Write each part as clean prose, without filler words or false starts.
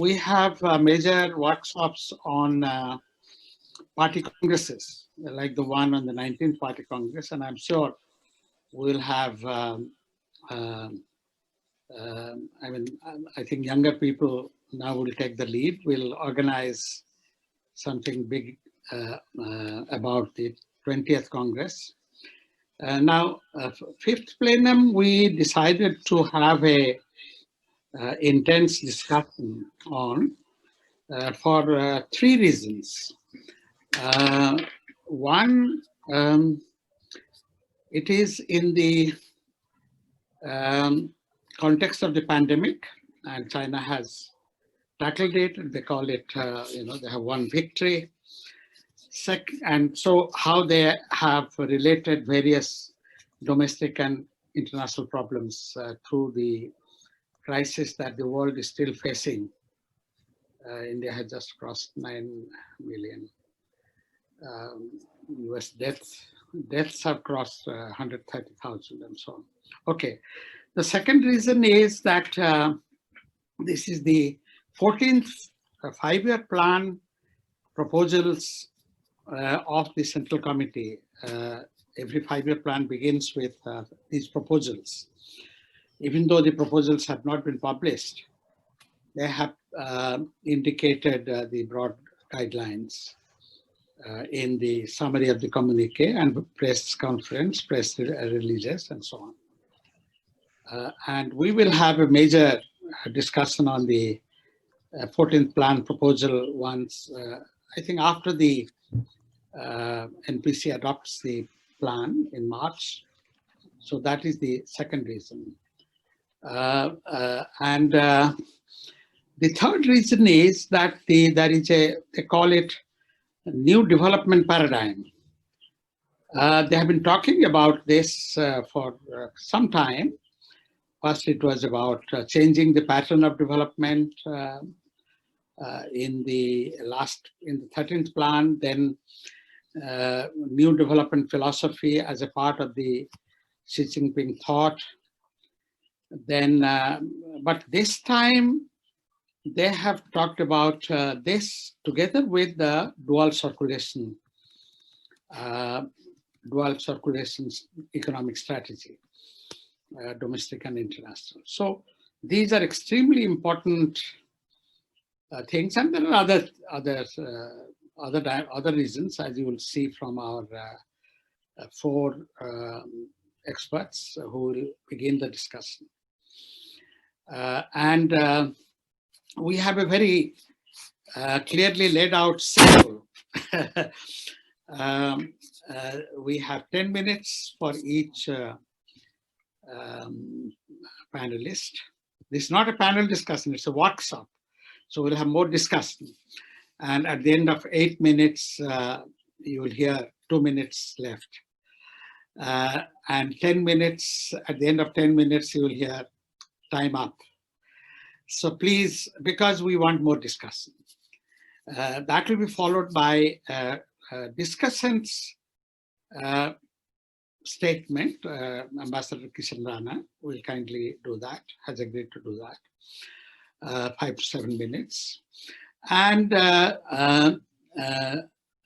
we have major workshops on party congresses, like the one on the 19th Party Congress, and I'm sure we'll have, I think younger people now will take the lead. We'll organize something big about the 20th Congress. Now, Fifth Plenum, we decided to have a intense discussion on for three reasons. One, it is in the context of the pandemic, and China has tackled it. They call it, they have won victory. And so how they have related various domestic and international problems through the crisis that the world is still facing. India has just crossed 9 million US deaths. Deaths have crossed 130,000 and so on. Okay. The second reason is that this is the 14th five-year plan proposals of the Central Committee. Every five-year plan begins with these proposals. Even though the proposals have not been published, they have indicated the broad guidelines in the summary of the communique and press conference, press releases, and so on. And we will have a major discussion on the 14th plan proposal once, I think after the NPC adopts the plan in March. So that is the second reason. And the third reason is that there is they call it a new development paradigm. They have been talking about this for some time. First, it was about changing the pattern of development in the 13th plan, then new development philosophy as a part of the Xi Jinping thought. Then, but this time they have talked about this together with the dual circulation economic strategy, domestic and international. So these are extremely important things, and there are other reasons, as you will see from our four experts who will begin the discussion. And we have a very clearly laid out schedule. We have 10 minutes for each panelist. This is not a panel discussion, it's a workshop. So we'll have more discussion. And at the end of 8 minutes, you will hear 2 minutes left. And 10 minutes, at the end of 10 minutes, you will hear time up. So please, because we want more discussion, that will be followed by discussants statement. Ambassador Kishan Rana will kindly do that, has agreed to do that, 5 to 7 minutes. And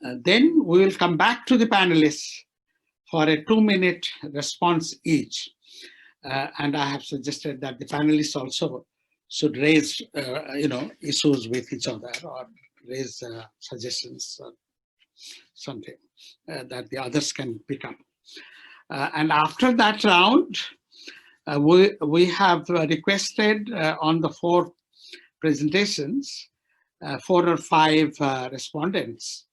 then we will come back to the panelists for a 2-minute response each. And I have suggested that the panelists also should raise, issues with each other or raise suggestions or something that the others can pick up. And after that round, we have requested on the 4 presentations, 4 or 5 respondents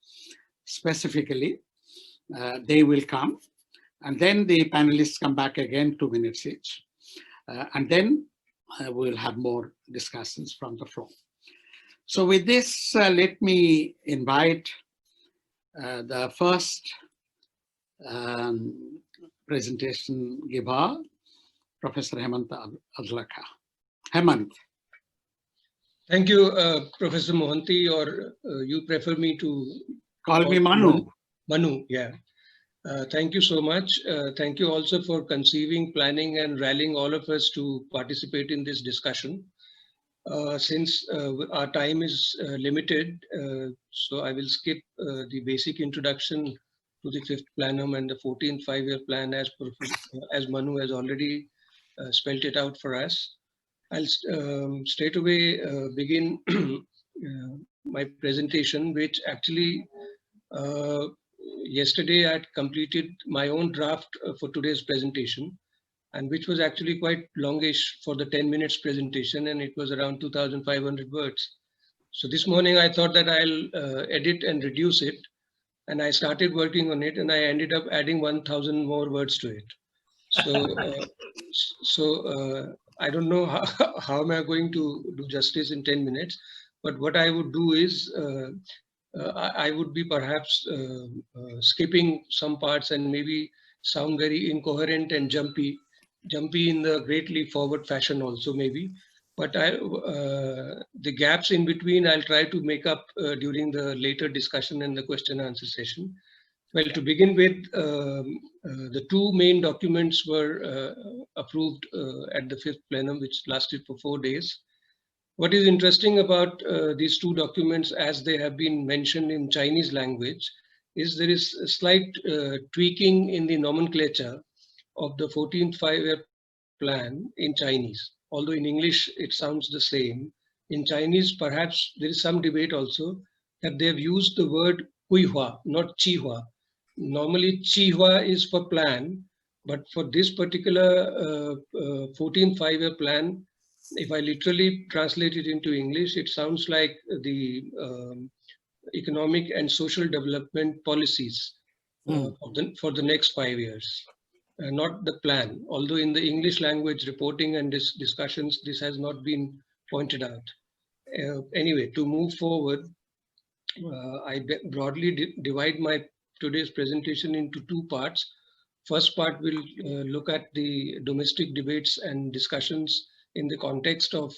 specifically. They will come, and then the panelists come back again, 2 minutes each. And then we'll have more discussions from the floor. So with this, let me invite the first presentation giver, Professor Hemant Adlakha. Hemant. Thank you, Professor Mohanty, or you prefer me to call me Manu. Manu, yeah. Thank you so much. Thank you also for conceiving, planning, and rallying all of us to participate in this discussion. Since our time is limited, so I will skip the basic introduction to the Fifth Plenum and the 14th five-year plan as Manu has already spelled it out for us. I'll straight away begin my presentation, which actually yesterday I had completed my own draft for today's presentation, and which was actually quite longish for the 10 minutes presentation, and it was around 2,500 words. So this morning I thought that I'll edit and reduce it, and I started working on it, and I ended up adding 1,000 more words to it. So, I don't know how am I going to do justice in 10 minutes, but what I would do is I would be perhaps skipping some parts and maybe sound very incoherent and jumpy in the greatly forward fashion also maybe. But the gaps in between I'll try to make up during the later discussion and the question and answer session. Well, to begin with, the two main documents were approved at the Fifth Plenum, which lasted for 4 days. What is interesting about these two documents, as they have been mentioned in Chinese language, is there is a slight tweaking in the nomenclature of the 14th five-year plan in Chinese. Although in English it sounds the same, in Chinese perhaps there is some debate also that they have used the word Huihua, not Chihua. Normally Chihua is for plan, but for this particular 14th five-year plan, if I literally translate it into English, it sounds like the economic and social development policies for the next 5 years, not the plan. Although in the English language reporting and discussions, this has not been pointed out. Anyway, to move forward, I broadly divide my today's presentation into two parts. First part will look at the domestic debates and discussions in the context of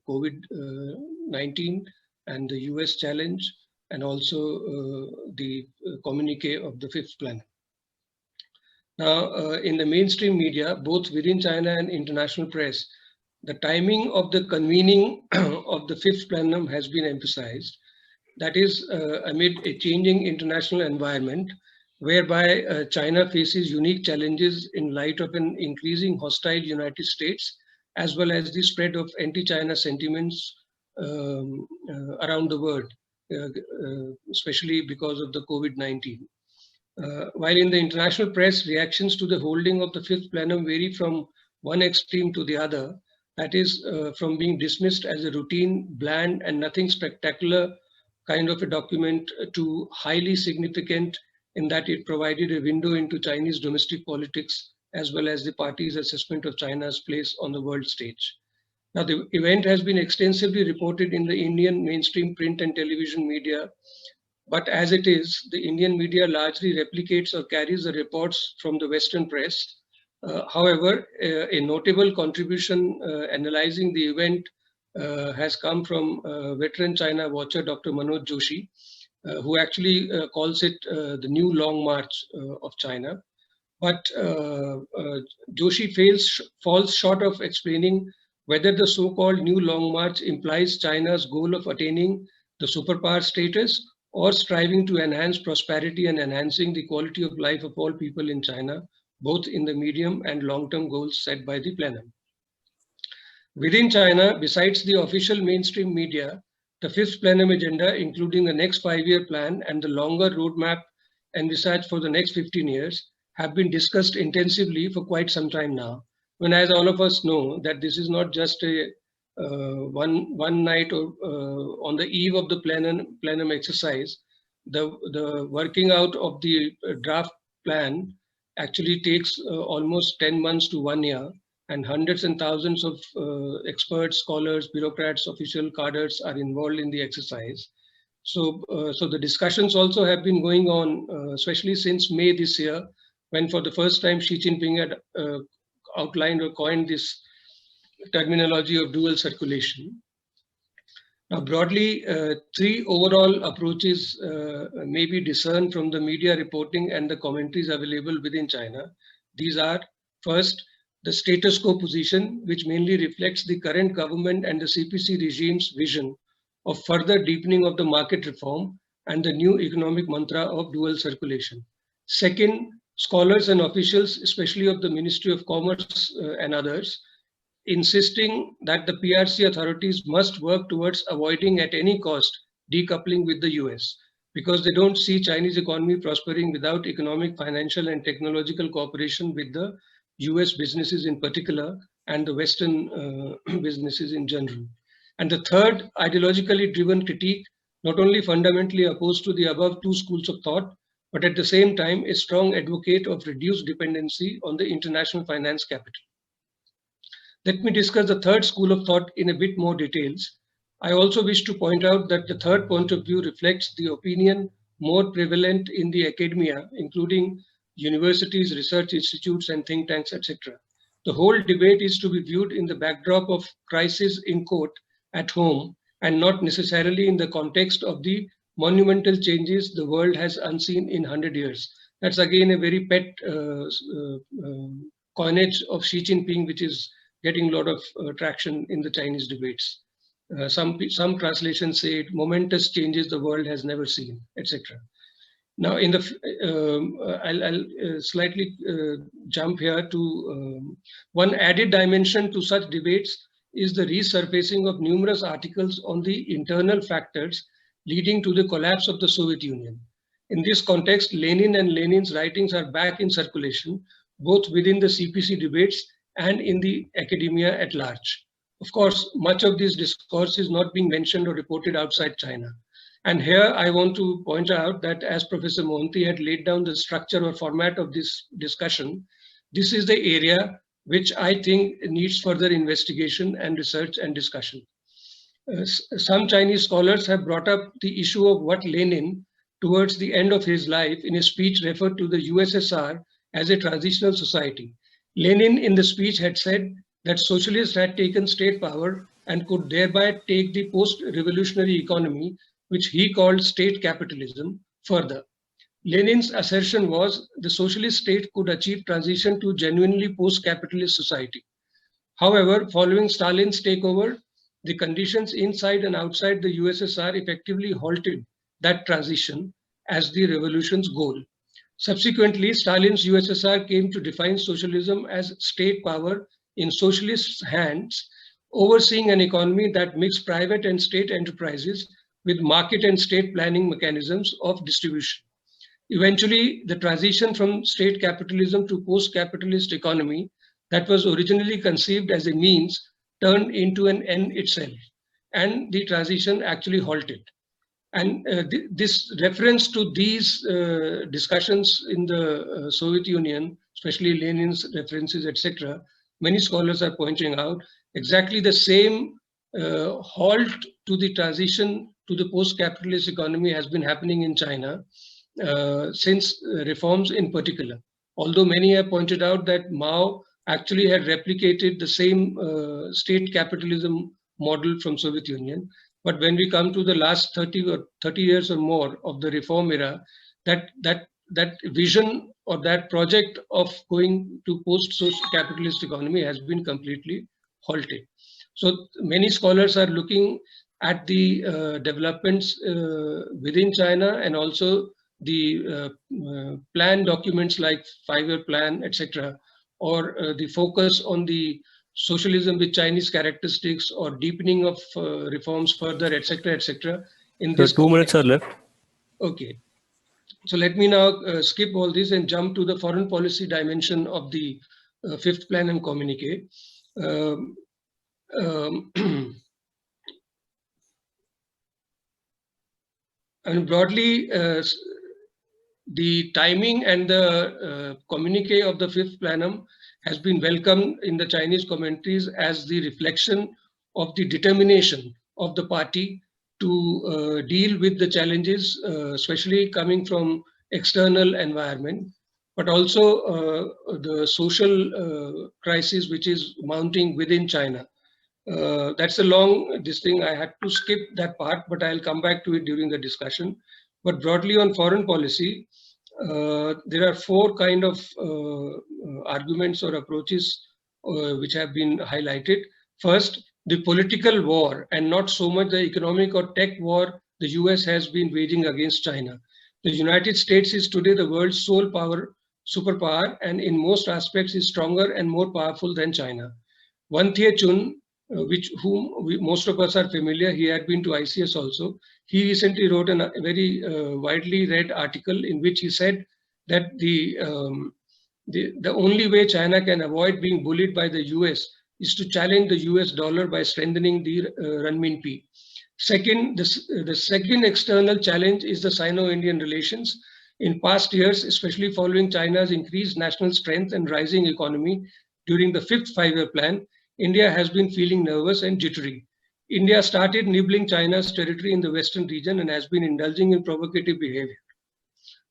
COVID-19 and the US challenge, and also the communique of the Fifth Plenum. Now, in the mainstream media, both within China and international press, the timing of the convening of the Fifth Plenum has been emphasized. That is amid a changing international environment whereby China faces unique challenges in light of an increasing hostile United States, as well as the spread of anti-China sentiments around the world, especially because of the COVID-19. While in the international press, reactions to the holding of the Fifth Plenum vary from one extreme to the other, that is from being dismissed as a routine, bland, and nothing spectacular kind of a document to highly significant in that it provided a window into Chinese domestic politics as well as the party's assessment of China's place on the world stage. Now, the event has been extensively reported in the Indian mainstream print and television media, but as it is, the Indian media largely replicates or carries the reports from the Western press. However, a notable contribution analyzing the event has come from veteran China watcher Dr. Manoj Joshi, who actually calls it the new long march of China. But Joshi falls short of explaining whether the so-called new long march implies China's goal of attaining the superpower status or striving to enhance prosperity and enhancing the quality of life of all people in China, both in the medium and long-term goals set by the plenum. Within China, besides the official mainstream media, the Fifth Plenum agenda, including the next 5-year plan and the longer roadmap envisaged for the next 15 years, have been discussed intensively for quite some time now. When, as all of us know, that this is not just a one night or on the eve of the plenum exercise, the working out of the draft plan actually takes almost 10 months to 1 year, and hundreds and thousands of experts, scholars, bureaucrats, official cadres are involved in the exercise. So the discussions also have been going on, especially since May this year, when for the first time Xi Jinping had outlined or coined this terminology of dual circulation. Now, broadly, three overall approaches may be discerned from the media reporting and the commentaries available within China. These are, first, the status quo position, which mainly reflects the current government and the CPC regime's vision of further deepening of the market reform and the new economic mantra of dual circulation. Second, scholars and officials, especially of the Ministry of Commerce and others, insisting that the PRC authorities must work towards avoiding at any cost decoupling with the US, because they don't see Chinese economy prospering without economic, financial, and technological cooperation with the US businesses in particular and the Western businesses in general. And the third, ideologically driven critique, not only fundamentally opposed to the above two schools of thought, but at the same time a strong advocate of reduced dependency on the international finance capital. Let me discuss the third school of thought in a bit more details. I also wish to point out that the third point of view reflects the opinion more prevalent in the academia, including universities, research institutes, and think tanks, etc. The whole debate is to be viewed in the backdrop of crisis in quote at home, and not necessarily in the context of the monumental changes the world has unseen in 100 years. That's again a very pet coinage of Xi Jinping, which is getting a lot of traction in the Chinese debates. Some translations say it, momentous changes the world has never seen, etc. Now, in the I'll slightly jump here to one added dimension to such debates is the resurfacing of numerous articles on the internal factors leading to the collapse of the Soviet Union. In this context, Lenin and Lenin's writings are back in circulation, both within the CPC debates and in the academia at large. Of course, much of this discourse is not being mentioned or reported outside China. And here I want to point out that as Professor Mohanty had laid down the structure or format of this discussion, this is the area which I think needs further investigation and research and discussion. Some Chinese scholars have brought up the issue of what Lenin, towards the end of his life, in a speech referred to the USSR as a transitional society. Lenin in the speech had said that socialists had taken state power and could thereby take the post-revolutionary economy, which he called state capitalism, further. Lenin's assertion was the socialist state could achieve transition to genuinely post-capitalist society. However, following Stalin's takeover, the conditions inside and outside the USSR effectively halted that transition as the revolution's goal. Subsequently, Stalin's USSR came to define socialism as state power in socialists' hands, overseeing an economy that mixed private and state enterprises with market and state planning mechanisms of distribution. Eventually, the transition from state capitalism to post-capitalist economy that was originally conceived as a means turned into an end itself, and the transition actually halted. And this reference to these discussions in the Soviet Union, especially Lenin's references, etc., many scholars are pointing out exactly the same halt to the transition to the post-capitalist economy has been happening in China since reforms in particular. Although many have pointed out that Mao actually had replicated the same state capitalism model from Soviet Union. But when we come to the last 30 years or more of the reform era, that vision or that project of going to post-capitalist economy has been completely halted. So many scholars are looking at the developments within China and also the plan documents like 5-year plan, etc., or the focus on the socialism with Chinese characteristics or deepening of reforms further, etc., etc. In this 2 minutes are left. Okay. So let me now skip all this and jump to the foreign policy dimension of the Fifth Plenum communique. And broadly, the timing and the communique of the Fifth Plenum has been welcomed in the Chinese commentaries as the reflection of the determination of the party to deal with the challenges, especially coming from external environment, but also the social crisis which is mounting within China. That's a long thing. I had to skip that part, but I'll come back to it during the discussion. But broadly on foreign policy, there are 4 kind of arguments or approaches which have been highlighted. First, the political war, and not so much the economic or tech war the US has been waging against China. The United States is today the world's sole superpower, and in most aspects is stronger and more powerful than China. Wan Chun, most of us are familiar, he had been to ICS also. He recently wrote a very widely read article in which he said that the only way China can avoid being bullied by the US is to challenge the US dollar by strengthening the renminbi. Second, the second external challenge is the Sino-Indian relations. In past years, especially following China's increased national strength and rising economy during the fifth five-year plan, India has been feeling nervous and jittery. India started nibbling China's territory in the western region and has been indulging in provocative behavior.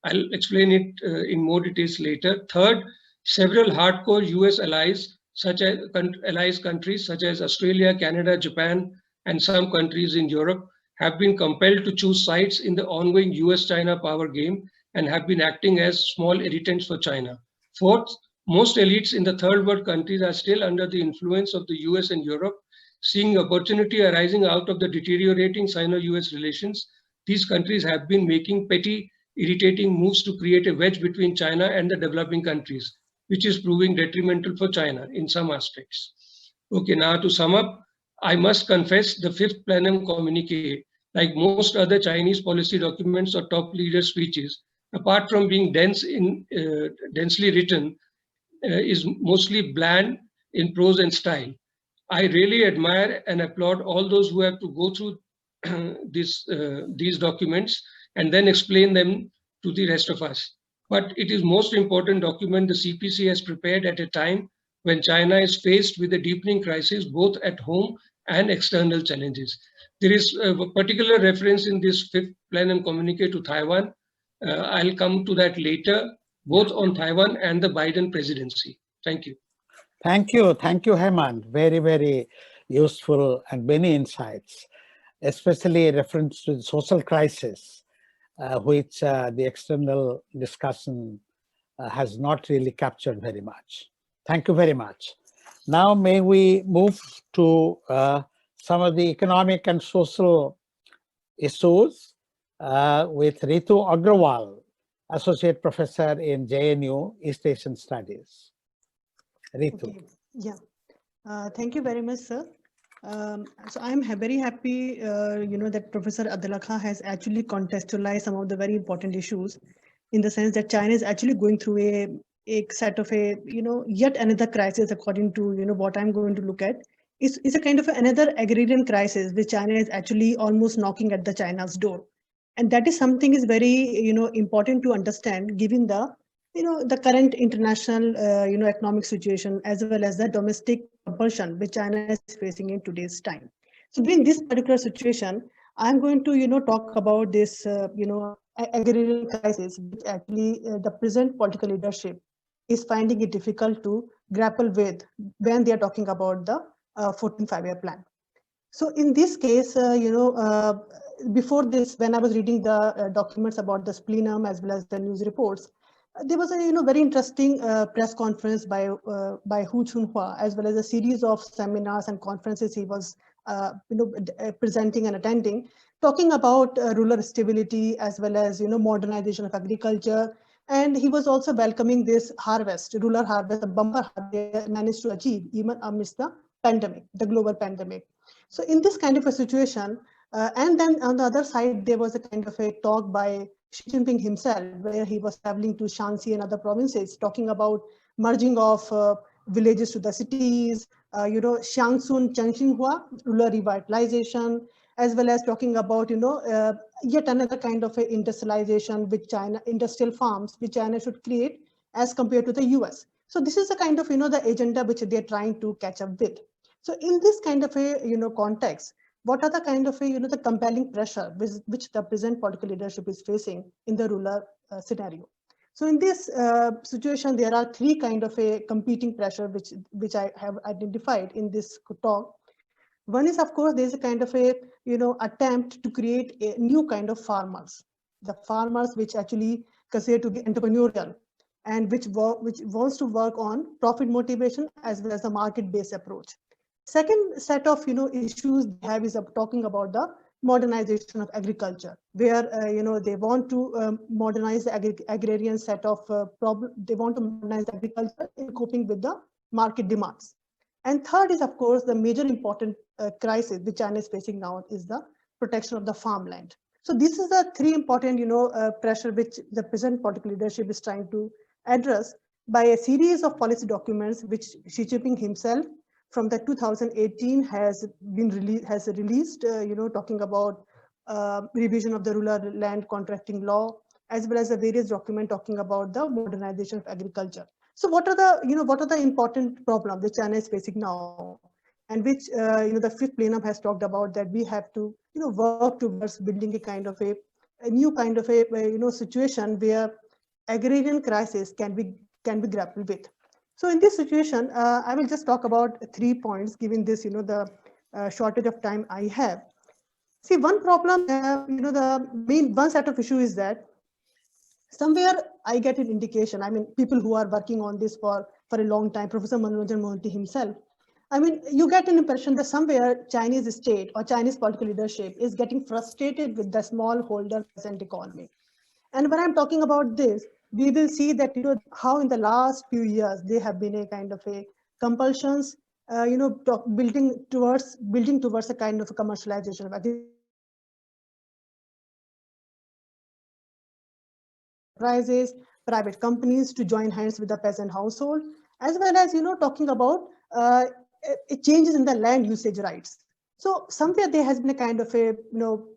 I'll explain it in more details later. Third, several hardcore US allies, such as countries such as Australia, Canada, Japan, and some countries in Europe have been compelled to choose sides in the ongoing US-China power game and have been acting as small irritants for China. Fourth, most elites in the third world countries are still under the influence of the US and Europe, seeing opportunity arising out of the deteriorating Sino-US relations. These countries have been making petty, irritating moves to create a wedge between China and the developing countries, which is proving detrimental for China in some aspects. Okay, now to sum up, I must confess the Fifth Plenum communique, like most other Chinese policy documents or top leader speeches, apart from being densely written, is mostly bland in prose and style. I really admire and applaud all those who have to go through these documents and then explain them to the rest of us. But it is most important document the CPC has prepared at a time when China is faced with a deepening crisis both at home and external challenges. There is a particular reference in this Fifth Plenum communique to Taiwan. I'll come to that later, both on Taiwan and the Biden presidency. Thank you. Thank you, Hemant. Very, very useful and many insights, especially a reference to the social crisis, which the external discussion has not really captured very much. Thank you very much. Now, may we move to some of the economic and social issues with Ritu Agarwal, Associate Professor in JNU East Asian Studies. Ritu. Okay. Yeah. Thank you very much, sir. So I'm very happy, that Professor Adlakha has actually contextualized some of the very important issues, in the sense that China is actually going through a set of yet another crisis, according to what I'm going to look at. It's a kind of another agrarian crisis, which China is actually almost knocking at the China's door, and that is something is very important to understand, given the the current international economic situation, as well as the domestic compulsion which China is facing in today's time. So in this particular situation, I'm going to talk about this agrarian crisis, which actually the present political leadership is finding it difficult to grapple with when they are talking about the 14th five-year plan. So in this case, before this, when I was reading the documents about the plenum as well as the news reports, there was a very interesting press conference by Hu Chunhua, as well as a series of seminars and conferences he was presenting and attending, talking about rural stability as well as modernization of agriculture. And he was also welcoming this rural harvest, the bumper harvest managed to achieve even amidst the pandemic, the global pandemic. So in this kind of a situation, and then on the other side, there was a kind of a talk by Xi Jinping himself, where he was traveling to Shanxi and other provinces, talking about merging of villages to the cities, Xiangsun Chengxinhua, rural revitalization, as well as talking about yet another kind of a industrialization with China, industrial farms which China should create as compared to the US. So this is a kind of the agenda which they're trying to catch up with. So in this kind of a context, what are the kind of the compelling pressure which the present political leadership is facing in the rural scenario? So in this situation, there are three kind of a competing pressure which I have identified in this talk. One is, of course, there's a kind of a attempt to create a new kind of farmers, the farmers which actually consider to be entrepreneurial, and which wants to work on profit motivation as well as a market-based approach. Second set of issues they have is talking about the modernization of agriculture, where they want to modernize the agrarian set of problem. They want to modernize agriculture in coping with the market demands. And third is, of course, the major important crisis which China is facing now is the protection of the farmland. So this is the three important pressure which the present political leadership is trying to address by a series of policy documents which Xi Jinping himself from the 2018 has released, talking about revision of the rural land contracting law, as well as the various documents talking about the modernization of agriculture. So what are the important problems which China is facing now, and which the Fifth Plenum has talked about, that we have to work towards building a kind of a new kind of a situation where agrarian crisis can be grappled with. So in this situation, I will just talk about 3 points, given this, the shortage of time I have. See, one problem, the main one set of issue is that somewhere I get an indication. I mean, people who are working on this for a long time, Professor Manoranjan Mohanty himself. I mean, you get an impression that somewhere Chinese state or Chinese political leadership is getting frustrated with the smallholder peasant economy. And when I'm talking about this, we will see that how in the last few years there have been a kind of a compulsions, building towards a kind of a commercialization of enterprises, private companies to join hands with the peasant household, as well as talking about changes in the land usage rights. So somewhere there has been a kind of a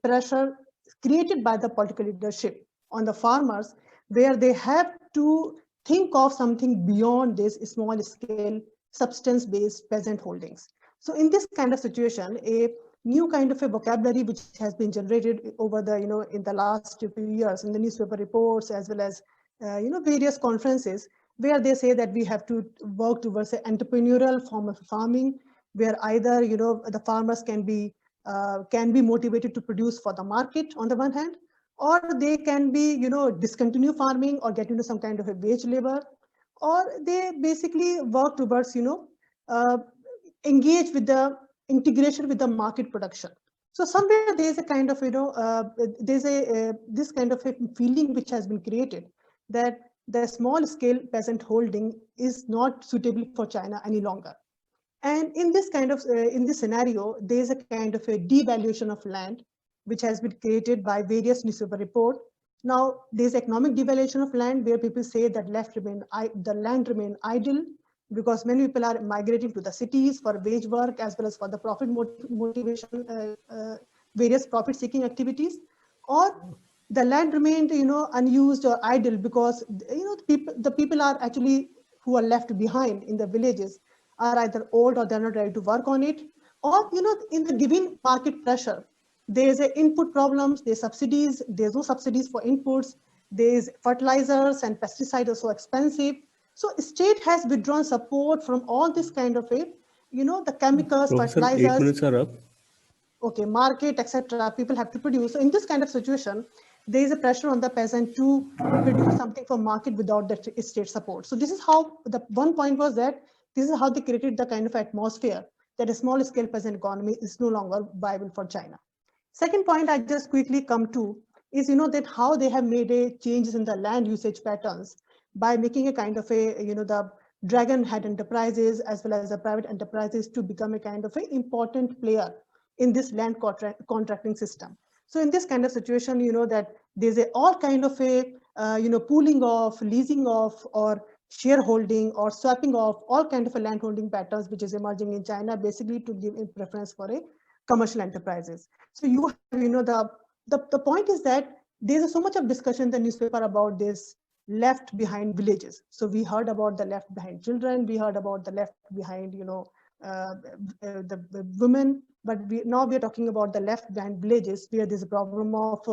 pressure created by the political leadership on the farmers, where they have to think of something beyond this small scale substance-based peasant holdings. So in this kind of situation, a new kind of a vocabulary which has been generated over the in the last few years in the newspaper reports, as well as various conferences, where they say that we have to work towards an entrepreneurial form of farming, where either the farmers can be motivated to produce for the market on the one hand, or they can be discontinue farming or get into some kind of a wage labor, or they basically work towards engage with the integration with the market production. So somewhere there is a kind of there's a this kind of a feeling which has been created that the small scale peasant holding is not suitable for China any longer. And in this kind of in this scenario, there is a kind of a devaluation of land which has been created by various newspaper reports. Now there's economic devaluation of land, where people say that the land remain idle because many people are migrating to the cities for wage work as well as for the profit motivation, various profit seeking activities, or the land remained unused or idle because the people are actually who are left behind in the villages are either old or they're not ready to work on it, or in the given market pressure, there's a input problems, there's subsidies, there's no subsidies for inputs, there's fertilizers and pesticides are so expensive. So state has withdrawn support from all this kind of the chemicals, Professor, fertilizers. 8 minutes are up. Okay, market, etc. People have to produce. So in this kind of situation, there is a pressure on the peasant to produce something for market without the state support. So this is how the one point was that this is how they created the kind of atmosphere that a small scale peasant economy is no longer viable for China. Second point I just quickly come to is that how they have made a changes in the land usage patterns by making a kind of a the dragon head enterprises as well as the private enterprises to become a kind of a important player in this land contracting system. So in this kind of situation, that there's all kind of a pooling of, leasing of, or shareholding or swapping of all kind of a land holding patterns which is emerging in China, basically to give a preference for a commercial enterprises. So you have the point is that there's so much of discussion in the newspaper about this left behind villages. So we heard about the left behind children, we heard about the left behind the women, but now we are talking about the left behind villages, where there's a problem of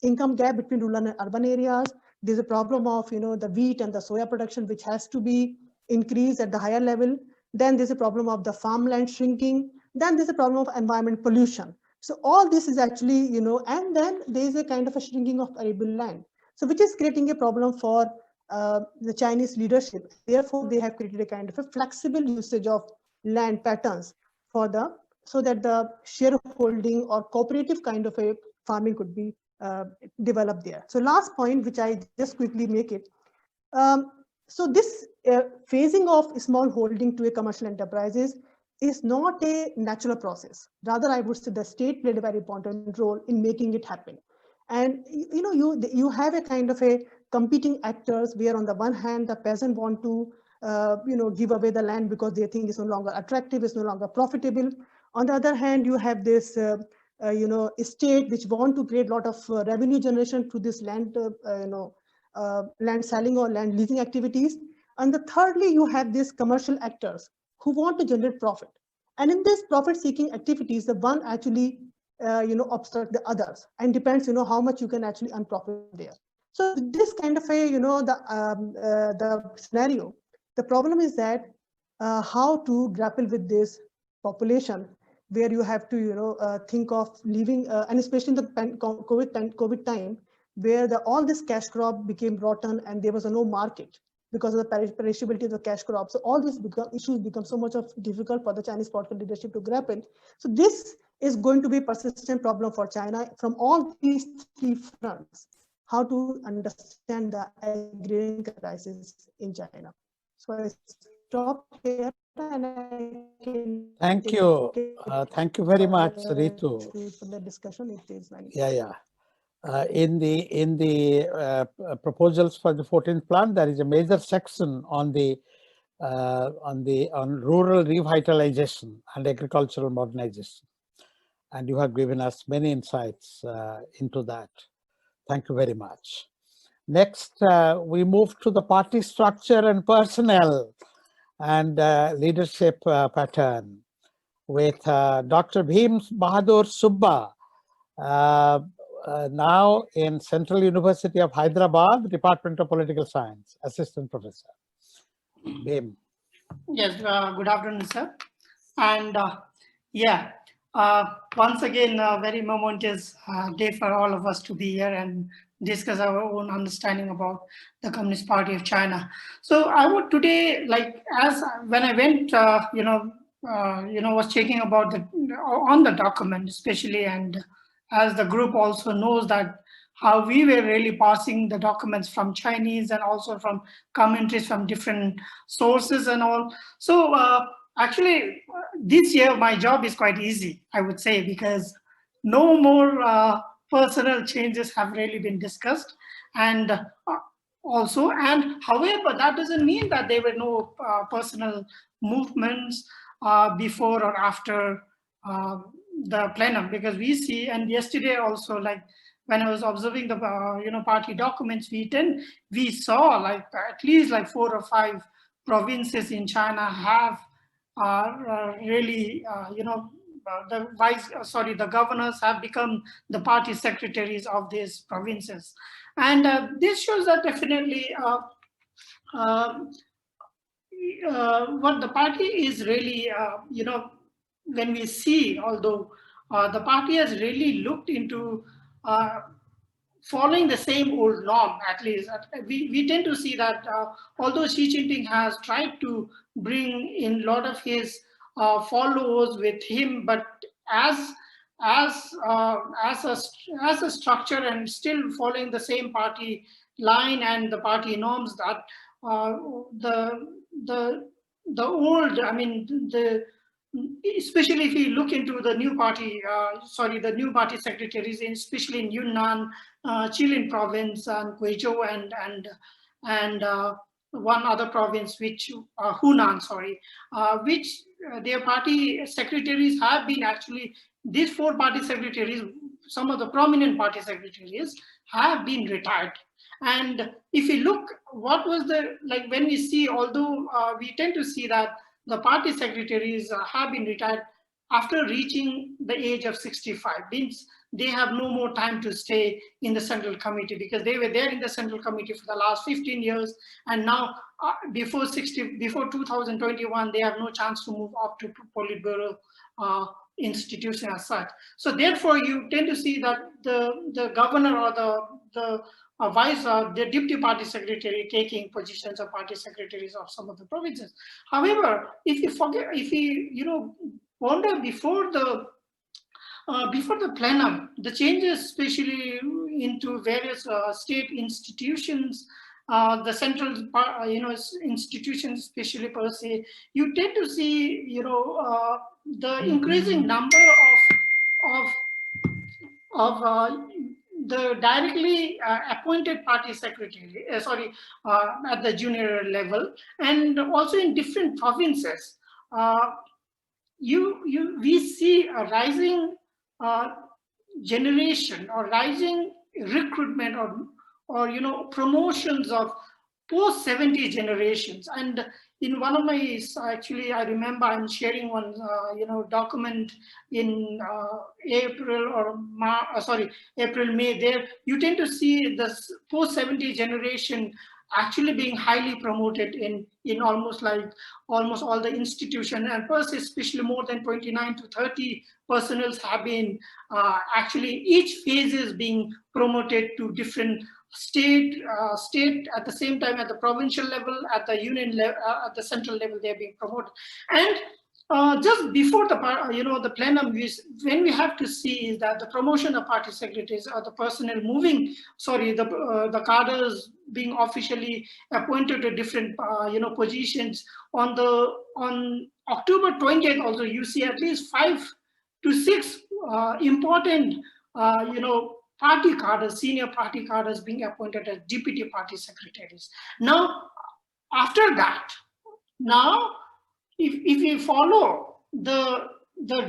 income gap between rural and urban areas. There's a problem of the wheat and the soya production which has to be increased at the higher level. Then there's a problem of the farmland shrinking. Then there's a problem of environment pollution. So all this is actually and then there's a kind of a shrinking of arable land. So which is creating a problem for the Chinese leadership. Therefore, they have created a kind of a flexible usage of land patterns for so that the shareholding or cooperative kind of a farming could be developed there. So last point, which I just quickly make it. So this phasing of small holding to a commercial enterprises is not a natural process. Rather, I would say the state played a very important role in making it happen. And you have a kind of a competing actors where on the one hand the peasant want to give away the land because they think it's no longer attractive, it's no longer profitable. On the other hand, you have this state which want to create a lot of revenue generation through this land land selling or land leasing activities. And the thirdly, you have these commercial actors who want to generate profit. And in this profit seeking activities, the one actually obstruct the others, and depends how much you can actually earn profit there. So this kind of a the scenario, the problem is that how to grapple with this population where you have to think of leaving and especially in the COVID time where all this cash crop became rotten and there was no market because of the perishability of the cash crop. So all these issues become so much of difficult for the Chinese political leadership to grapple. So this is going to be a persistent problem for China from all these three fronts, how to understand the agrarian crisis in China. So I stop here and I can Thank you. Thank you very much, Ritu. For the discussion, if there's any. Yeah. In the proposals for the 14th plan, there is a major section on rural revitalization and agricultural modernization, and you have given us many insights into that. Thank you very much. Next, we move to the party structure and personnel and leadership pattern with Dr. Bhim Bahadur Subba, now in Central University of Hyderabad, Department of Political Science, Assistant Professor. Bhim. Yes, good afternoon, sir. And once again, a very momentous day for all of us to be here and discuss our own understanding about the Communist Party of China. So I would today, when I went, was checking about on the document especially, and as the group also knows that how we were really passing the documents from Chinese and also from commentaries from different sources and all. So actually, this year my job is quite easy, I would say, because no more personal changes have really been discussed. And however, that doesn't mean that there were no personal movements before or after the plenum, because we see, and yesterday also, like when I was observing the party documents, we saw like at least like 4 or 5 provinces in China have really the governors have become the party secretaries of these provinces, and this shows that definitely what the party is really when we see, although the party has really looked into following the same old norm, at least we tend to see that although Xi Jinping has tried to bring in a lot of his followers with him, but as a structure and still following the same party line and the party norms, that the old, I mean, especially if you look into the new party, the new party secretaries, especially in Yunnan, Jilin province, and Guizhou, and one other province, which Hunan, which their party secretaries have been actually, these 4 party secretaries, some of the prominent party secretaries have been retired. And if you look, what was when we see, although we tend to see that the party secretaries have been retired after reaching the age of 65, means they have no more time to stay in the Central Committee, because they were there in the Central Committee for the last 15 years, and now before 2021, they have no chance to move up to Politburo institution as such. So therefore, you tend to see that the governor or the vice the deputy party secretary taking positions of party secretaries of some of the provinces. However, if you wonder before the plenum, the changes, especially into various state institutions, the central, institutions, especially per se, you tend to see, the increasing number of the directly appointed party secretary, at the junior level, and also in different provinces. We see a rising generation or rising recruitment or promotions of post 70 generations. And in one of my, actually I remember I'm sharing one document in April, May, there you tend to see the post 70 generation actually being highly promoted in almost all the institutions, and per se, especially more than 29 to 30 personnels have been actually each phase is being promoted to different state at the same time at the provincial level, at the union level, at the central level, they're being promoted. And just before the plenum, when we have to see is that the promotion of party secretaries or the personnel moving, the cadres being officially appointed to different positions on October 20th. Also, you see at least 5 to 6 important party cadres, senior party cadres being appointed as deputy party secretaries. Now, after that, if we follow the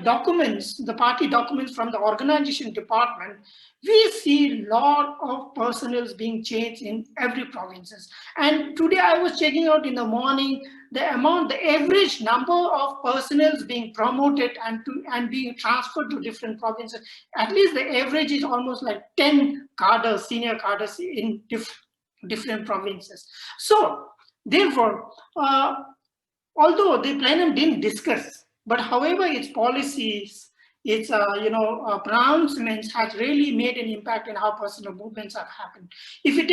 documents, the party documents from the organization department, we see a lot of personnel being changed in every provinces. And today I was checking out in the morning the average number of personnel being promoted and being transferred to different provinces. At least the average is almost like 10 cadres, senior cadres in different provinces. So therefore, although the plenum didn't discuss, but however its policies, its pronouncements has really made an impact in how personal movements have happened. If you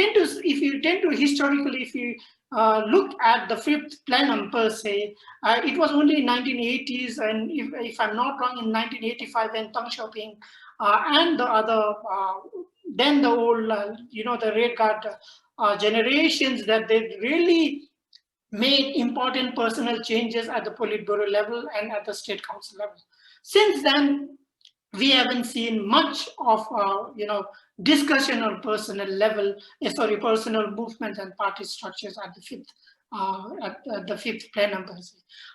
tend to historically, if you look at the Fifth Plenum per se, it was only in 1980s, and if I'm not wrong, in 1985 when Teng Xiaoping and the other, then the old, the Red Guard generations, that they really made important personnel changes at the Politburo level and at the State Council level. Since then, we haven't seen much of discussion on personnel level, personnel movements and party structures at the Fifth Plenum.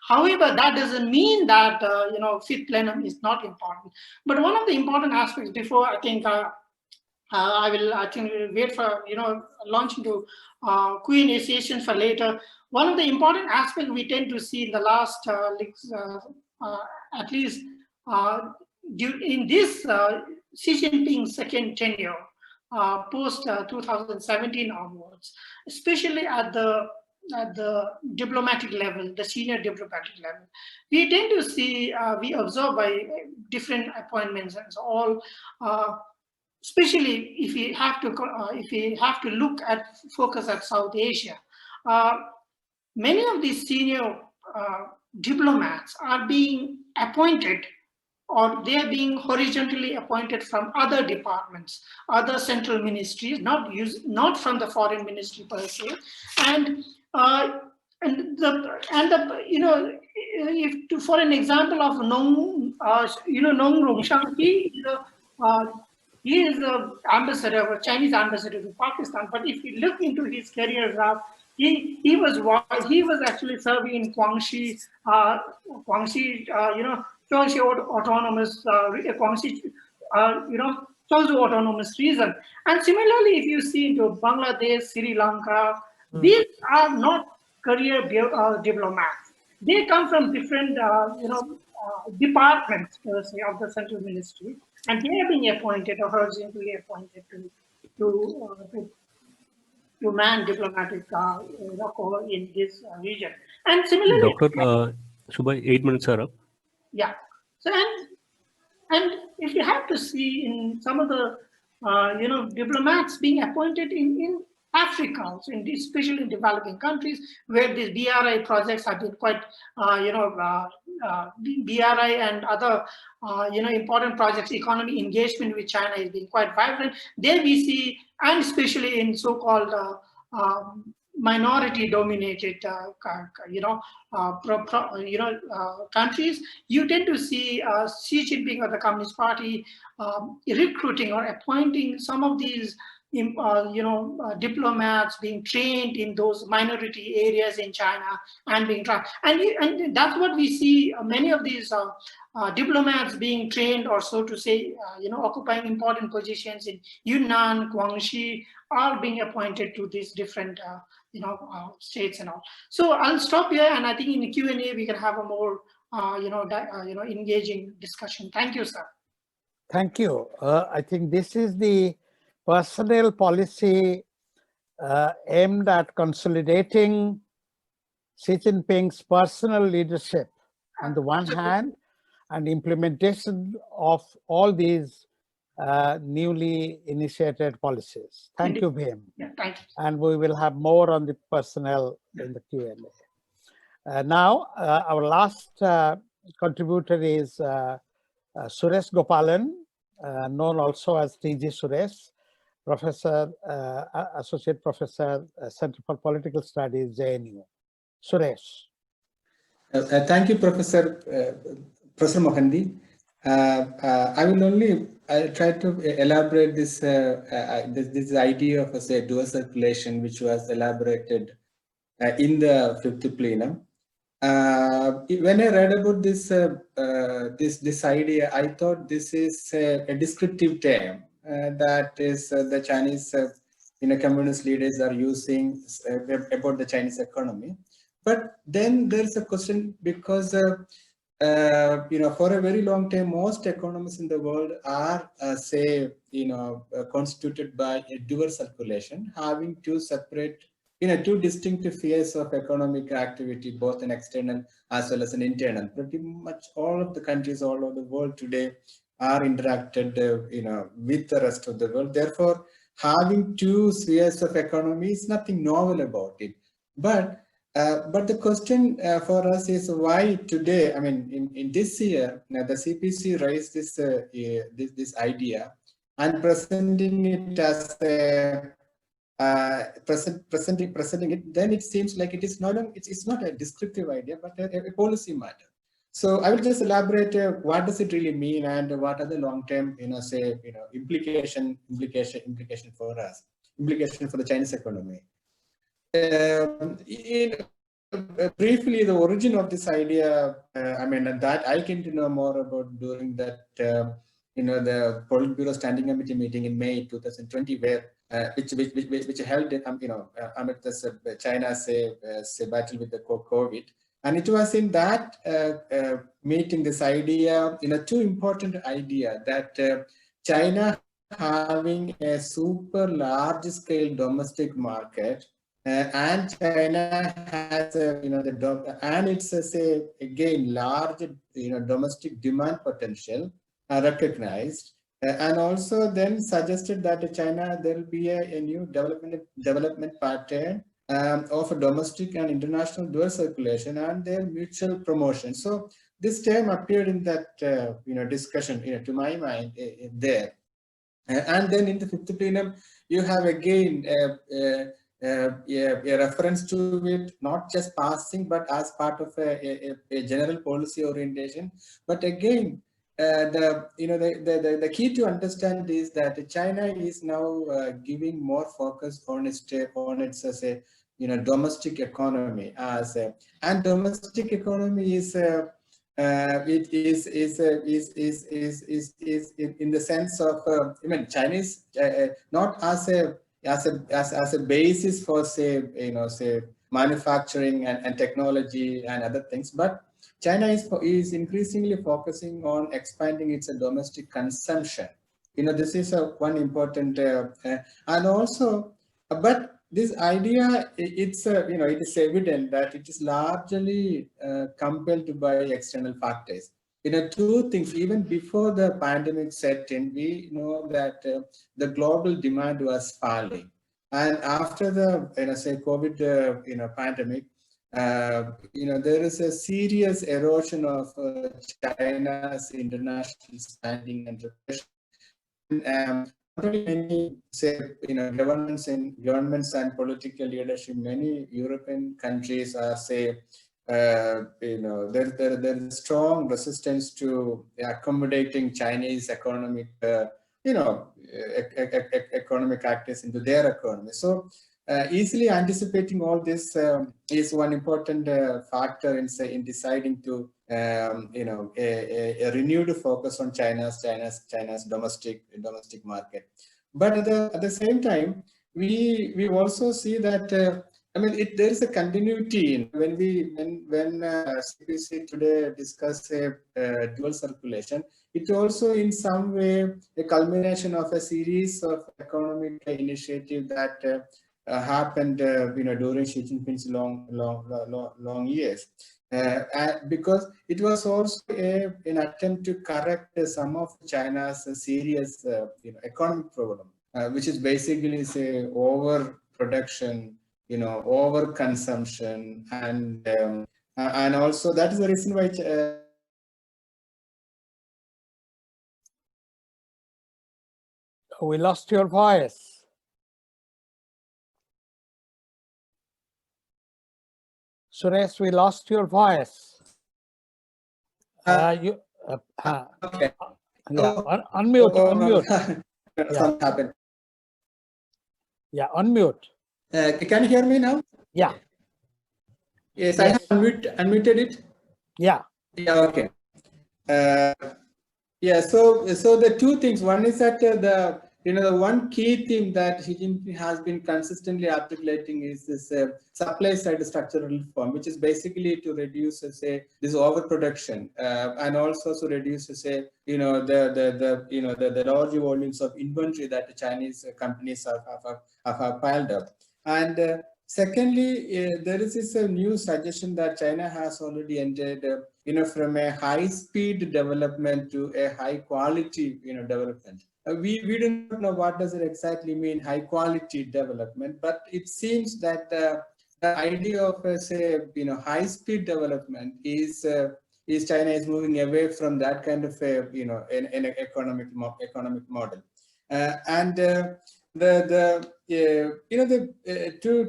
However, that doesn't mean that Fifth Plenum is not important. But one of the important aspects, before I think I think we'll wait for launch into Q&A sessions for later. One of the important aspects we tend to see in the last at least in this Xi Jinping's second tenure, post 2017 onwards, especially at the diplomatic level, the senior diplomatic level, we tend to see, we observe by different appointments and all, especially if we have to look at focus at South Asia. Many of these senior diplomats are being appointed, or they are being horizontally appointed from other departments, other central ministries, not from the foreign ministry per se. And for an example of Nong Rongshang, he is the ambassador, Chinese ambassador to Pakistan. But if you look into his career graph, he was actually serving in Guangxi, Guangxi autonomous, Guangxi, Zhou autonomous region. And similarly, if you see into Bangladesh, Sri Lanka, these are not career diplomats. They come from different, departments per se of the central ministry, and they are being appointed or horizontally appointed to man diplomatic corps in this region. And similarly, Dr. Subhai, 8 minutes are up. Yeah. So and if you have to see in some of the diplomats being appointed in Africa, also especially in developing countries where these BRI projects have been quite, BRI and other, important projects, economy engagement with China has been quite vibrant. There we see, and especially in so-called minority-dominated, countries, you tend to see Xi Jinping or the Communist Party recruiting or appointing some of these diplomats being trained in those minority areas in China and being trained. And that's what we see, many of these diplomats being trained, or so to say, occupying important positions in Yunnan, Guangxi, are being appointed to these different states and all. So I'll stop here, and I think in the Q&A we can have a more engaging discussion. Thank you, sir. Thank you. I think this is the personnel policy aimed at consolidating Xi Jinping's personal leadership on the one hand, and implementation of all these newly initiated policies. Thank you, Bhim. Yeah, thank you. And we will have more on the personnel in the Q&A. Now, our last contributor is Suresh Gopalan, known also as TG Suresh, Professor, Associate Professor, Center for Political Studies, JNU. Suresh. Thank you, Professor Mohandi. I will only try to elaborate this this idea of a dual circulation, which was elaborated in the Fifth Plenum. When I read about this this idea, I thought this is a descriptive term that is the Chinese communist leaders are using about the Chinese economy. But then there's a question, because for a very long time, most economies in the world are constituted by a dual circulation, having two separate, two distinctive spheres of economic activity, both an external as well as an internal. Pretty much all of the countries all over the world today are interacted, with the rest of the world. Therefore, having two spheres of economy is nothing novel about it. But the question for us is why today, I mean, in this year, the CPC raised this this idea and presenting it as a presenting it, then it seems like it is it's not a descriptive idea, but a policy matter. So I will just elaborate what does it really mean, and what are the long-term, implication for us, implication for the Chinese economy. Briefly, the origin of this idea, I mean, that I came to know more about during that, the Politburo Standing Committee meeting in May 2020, where which held, amid this China's battle with the COVID. And it was in that meeting, this idea, two important idea that China having a super large scale domestic market, and China has and it's again large domestic demand potential recognized, and also then suggested that China there will be a new development pattern of a domestic and international dual circulation and their mutual promotion. So this term appeared in that discussion, to my mind, there. And then in the Fifth Plenum, you have again a reference to it, not just passing, but as part of a general policy orientation. But again, the key to understand is that China is now giving more focus on its as a domestic economy and domestic economy is it is in the sense of Chinese not as a basis for say manufacturing and technology and other things, but China is increasingly focusing on expanding its domestic consumption. This is one important and also, but this idea, it's it is evident that it is largely compelled by external factors. two things. Even before the pandemic set in, we know that the global demand was falling, and after the say COVID pandemic, there is a serious erosion of China's international standing and reputation. Not only many say governments and political leadership, many European countries are there's strong resistance to accommodating Chinese economic economic actors into their economy. So easily anticipating all this is one important factor in deciding to a renewed focus on China's domestic market. But at the same time, we also see that there is a continuity in when CPC today discuss dual circulation. It also in some way a culmination of a series of economic initiatives that happened during Xi Jinping's long years. Because it was also an attempt to correct some of China's serious economic problem, which is basically overproduction, overconsumption, and also that is the reason why we lost your voice. Suresh, we lost your voice. okay. Unmute. Something happened. Yeah, unmute. Can you hear me now? Yeah. Yes, I have unmuted it. Yeah. Yeah. Okay. So the two things. One is that the one key theme that Xi Jinping has been consistently articulating is this supply side structural reform, which is basically to reduce, this overproduction and also to reduce, the large volumes of inventory that the Chinese companies have piled up. And secondly, there is this new suggestion that China has already entered, from a high-speed development to a high-quality, development. We do not know what does it exactly mean, high-quality development, but it seems that the idea of high-speed development is China is moving away from that kind of an economic model,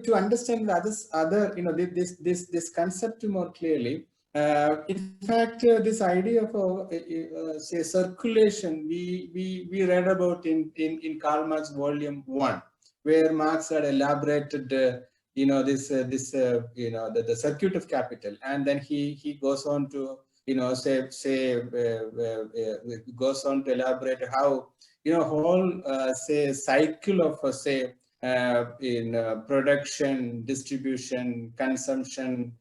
to understand this concept more clearly. In fact, this idea of circulation we read about in Karl Marx Volume 1, where Marx had elaborated the circuit of capital, and then he goes on to goes on to elaborate how whole cycle of production, distribution, consumption,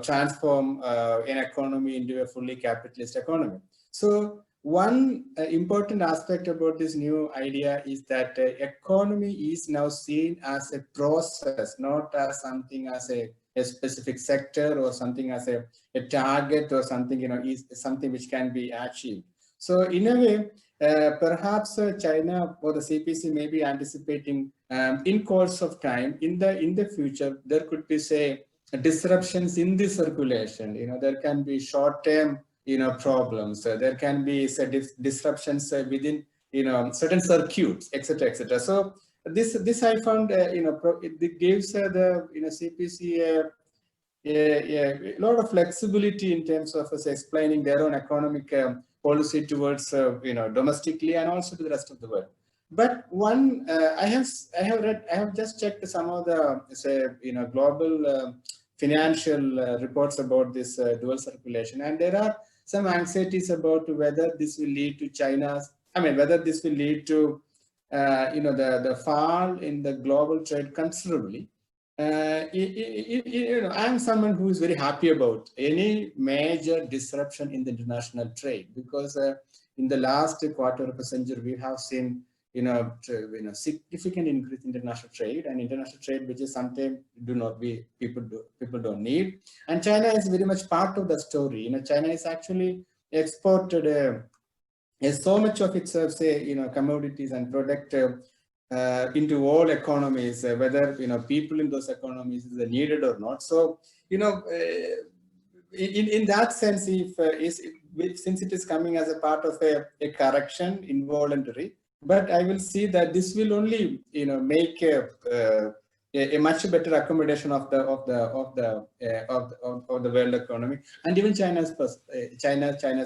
transform an economy into a fully capitalist economy. So one important aspect about this new idea is that economy is now seen as a process, not as something as a specific sector or something as a target or something, is something which can be achieved. So in a way, perhaps China or the CPC may be anticipating in course of time, in the future, there could be disruptions in the circulation. There can be short-term problems. There can be disruptions within certain circuits, etc., etc. So this I found it gives the CPC a lot of flexibility in terms of explaining their own economic policy towards domestically and also to the rest of the world. But one I have just checked some of the global financial reports about this dual circulation, and there are some anxieties about whether this will lead to whether this will lead to the fall in the global trade considerably. I am someone who is very happy about any major disruption in the international trade, because in the last quarter of a century we have seen significant increase in international trade, and international trade which is something people don't need. And China is very much part of the story. China is actually exported so much of its commodities and product into all economies, whether people in those economies is needed or not. So in that sense, since it is coming as a part of a correction, involuntary, but I will see that this will only make a much better accommodation of the world economy, and even China's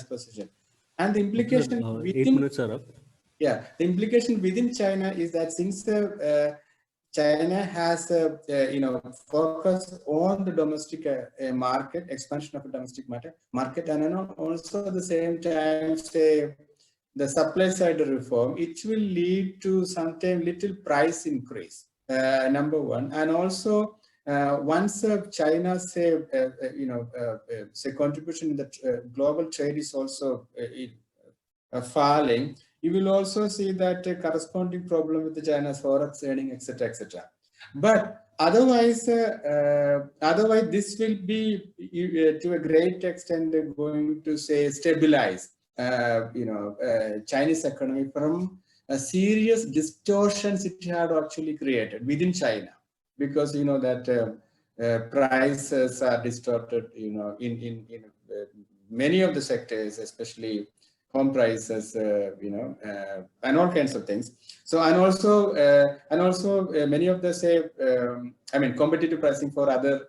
position. And the implication 8 minutes are up. Yeah, the implication within China is that since China has focus on the domestic market, expansion of the domestic market, and also at the same time the supply side reform, it will lead to sometimes little price increase. Number one, and also once China's contribution in the global trade is also falling, you will also see that a corresponding problem with the China's forex earning, etc., etc. But otherwise, this will be to a great extent going to stabilize, Chinese economy from serious distortions it had actually created within China, because that prices are distorted, in many of the sectors, especially home prices, and all kinds of things. So, and also many of the competitive pricing for other,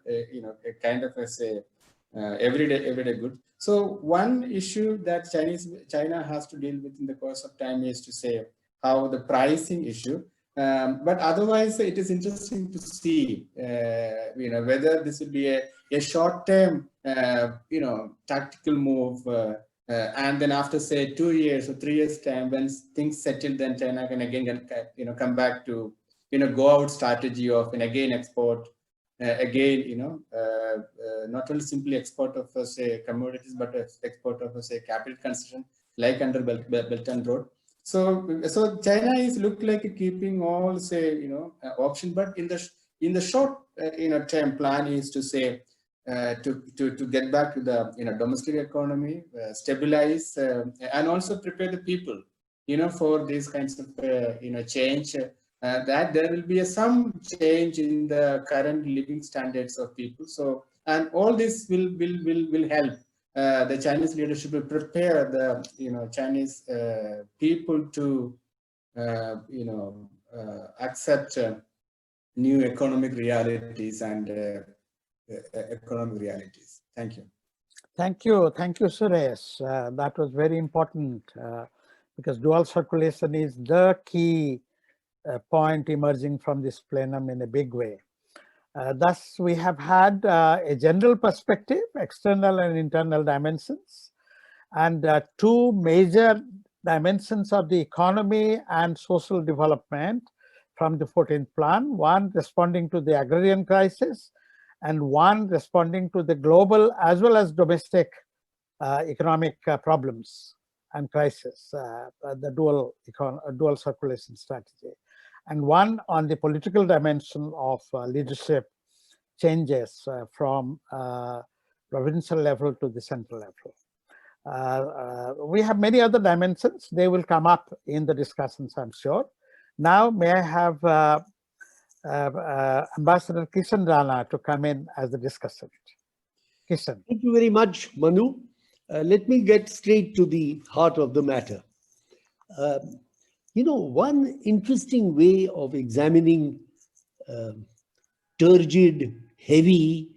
kind of everyday good. So one issue that China has to deal with in the course of time is to say how the pricing issue. But otherwise, it is interesting to see, whether this will be a short-term, tactical move. And then after say 2 years or 3 years time, when things settle, then China can again come back to go out strategy of again export, not only simply export of commodities, but export of capital consumption, like under Belt and Road. So China is look like keeping all option, but in the short term plan is to say to get back to the domestic economy, stabilize, and also prepare the people for these kinds of change, that there will be some change in the current living standards of people. So, and all this will help the Chinese leadership to prepare the Chinese people to accept new economic realities and economic realities. Thank you. Thank you, Suresh. That was very important because dual circulation is the key point emerging from this plenum in a big way. Thus, we have had a general perspective, external and internal dimensions, and two major dimensions of the economy and social development from the 14th plan, one responding to the agrarian crisis and one responding to the global as well as domestic economic problems and crisis, the dual circulation strategy, and one on the political dimension of leadership changes from provincial level to the central level. We have many other dimensions. They will come up in the discussions, I'm sure. Now, may I have Ambassador Kishan Rana to come in as the discussant. Kishan. Thank you very much, Manu. Let me get straight to the heart of the matter. One interesting way of examining turgid, heavy,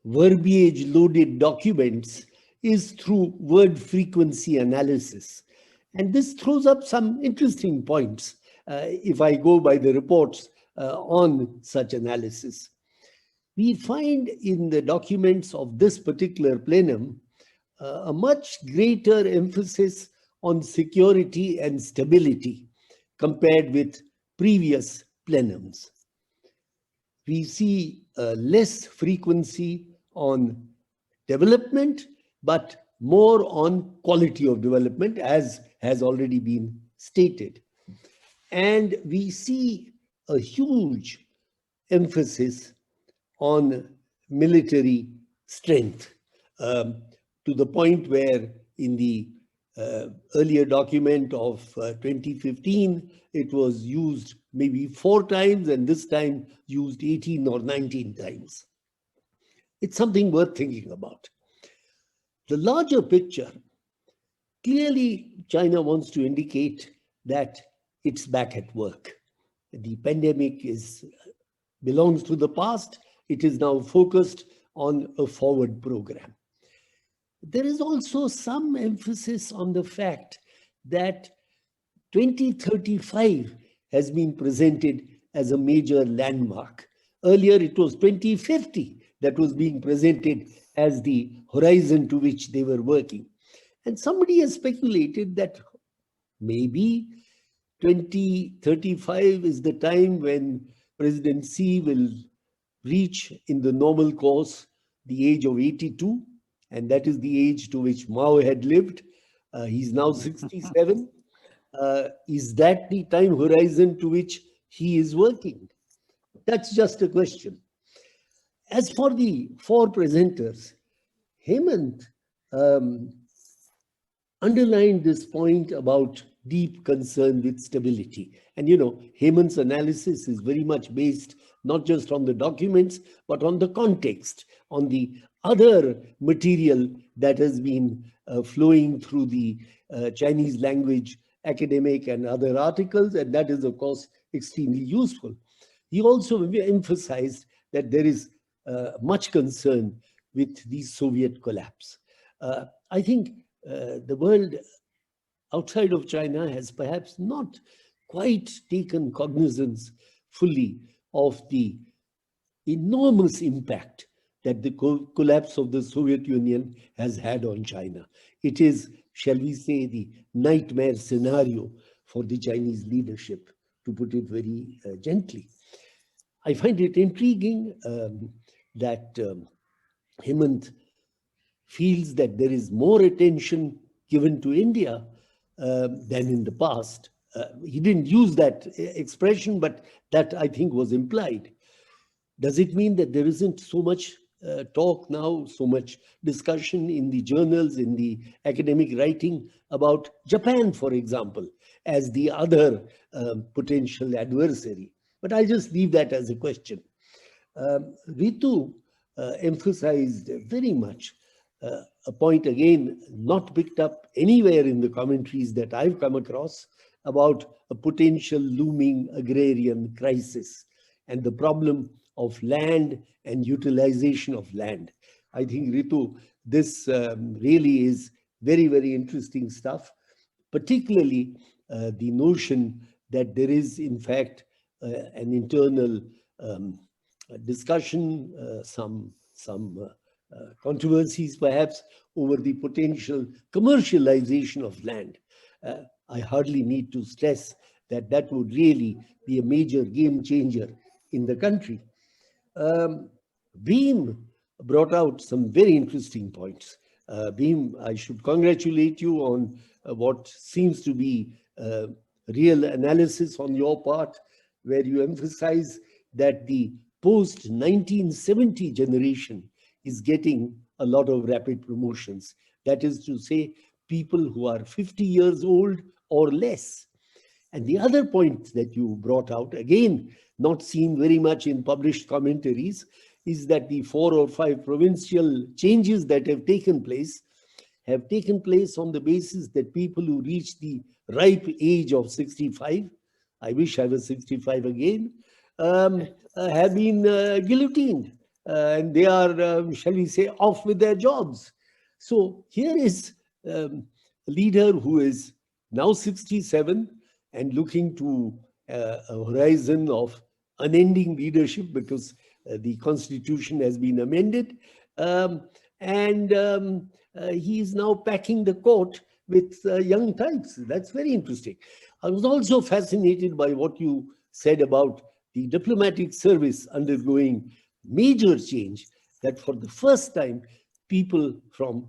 verbiage-loaded documents is through word frequency analysis. And this throws up some interesting points if I go by the reports on such analysis. We find in the documents of this particular plenum a much greater emphasis on security and stability compared with previous plenums. We see less frequency on development, but more on quality of development, as has already been stated. And we see a huge emphasis on military strength, to the point where in the earlier document of 2015, it was used maybe 4 times, and this time used 18 or 19 times. It's something worth thinking about. The larger picture, clearly China wants to indicate that it's back at work. The pandemic belongs to the past. It is now focused on a forward program. There is also some emphasis on the fact that 2035 has been presented as a major landmark. Earlier, it was 2050 that was being presented as the horizon to which they were working. And somebody has speculated that maybe 2035 is the time when President Xi will reach in the normal course the age of 82, and that is the age to which Mao had lived. He's now 67. Is that the time horizon to which he is working? That's just a question. As for the 4 presenters, Hemant underlined this point about deep concern with stability. And Hemant's analysis is very much based not just on the documents, but on the context, on the other material that has been flowing through the Chinese language academic and other articles, and that is, of course, extremely useful. He also emphasized that there is much concern with the Soviet collapse. I think the world outside of China has perhaps not quite taken cognizance fully of the enormous impact that the collapse of the Soviet Union has had on China. It is, shall we say, the nightmare scenario for the Chinese leadership, to put it very gently. I find it intriguing that Hemant feels that there is more attention given to India than in the past. He didn't use that expression, but that, I think, was implied. Does it mean that there isn't so much talk now, so much discussion in the journals, in the academic writing about Japan, for example, as the other potential adversary? But I'll just leave that as a question. Ritu emphasized very much a point, again, not picked up anywhere in the commentaries that I've come across, about a potential looming agrarian crisis and the problem of land and utilization of land. I think, Ritu, this really is very, very interesting stuff, particularly the notion that there is, in fact, an internal discussion, some controversies perhaps over the potential commercialization of land. I hardly need to stress that that would really be a major game changer in the country. Beam brought out some very interesting points. Beam, I should congratulate you on what seems to be real analysis on your part, where you emphasize that the post-1970 generation is getting a lot of rapid promotions. That is to say, people who are 50 years old or less. And the other point that you brought out, again, not seen very much in published commentaries, is that the 4 or 5 provincial changes that have taken place on the basis that people who reach the ripe age of 65, I wish I was 65 again, have been guillotined. And they are, shall we say, off with their jobs. So here is a leader who is now 67 and looking to a horizon of unending leadership, because the constitution has been amended. He is now packing the court with young types. That's very interesting. I was also fascinated by what you said about the diplomatic service undergoing major change, that for the first time, people from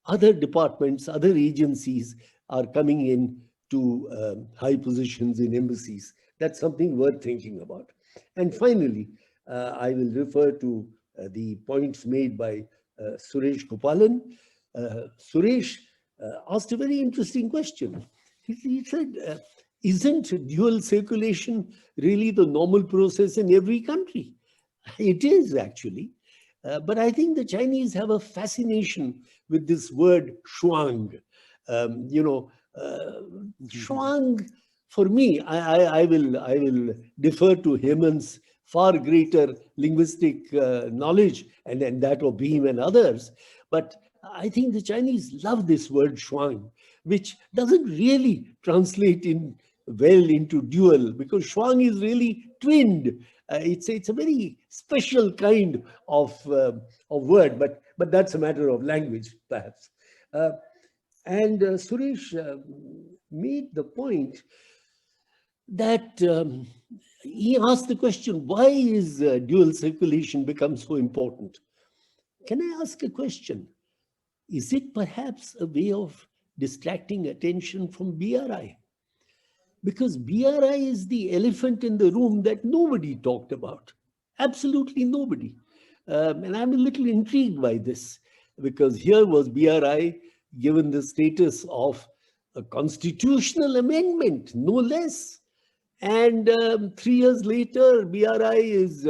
other departments, other agencies are coming in to high positions in embassies. That's something worth thinking about. And finally, I will refer to the points made by Suresh Gopalan. Suresh asked a very interesting question. He said, isn't dual circulation really the normal process in every country? It is actually. But I think the Chinese have a fascination with this word shuang. Shuang, for me, I will defer to Hemant's far greater linguistic knowledge and that of Beam and others. But I think the Chinese love this word shuang, which doesn't really translate well into dual, because shuang is really twinned. It's a very special kind of word, but that's a matter of language, perhaps. And Suresh made the point that he asked the question, why is dual circulation become so important? Can I ask a question? Is it perhaps a way of distracting attention from BRI? Because BRI is the elephant in the room that nobody talked about. Absolutely nobody. And I'm a little intrigued by this, because here was BRI given the status of a constitutional amendment, no less. And 3 years later, BRI is,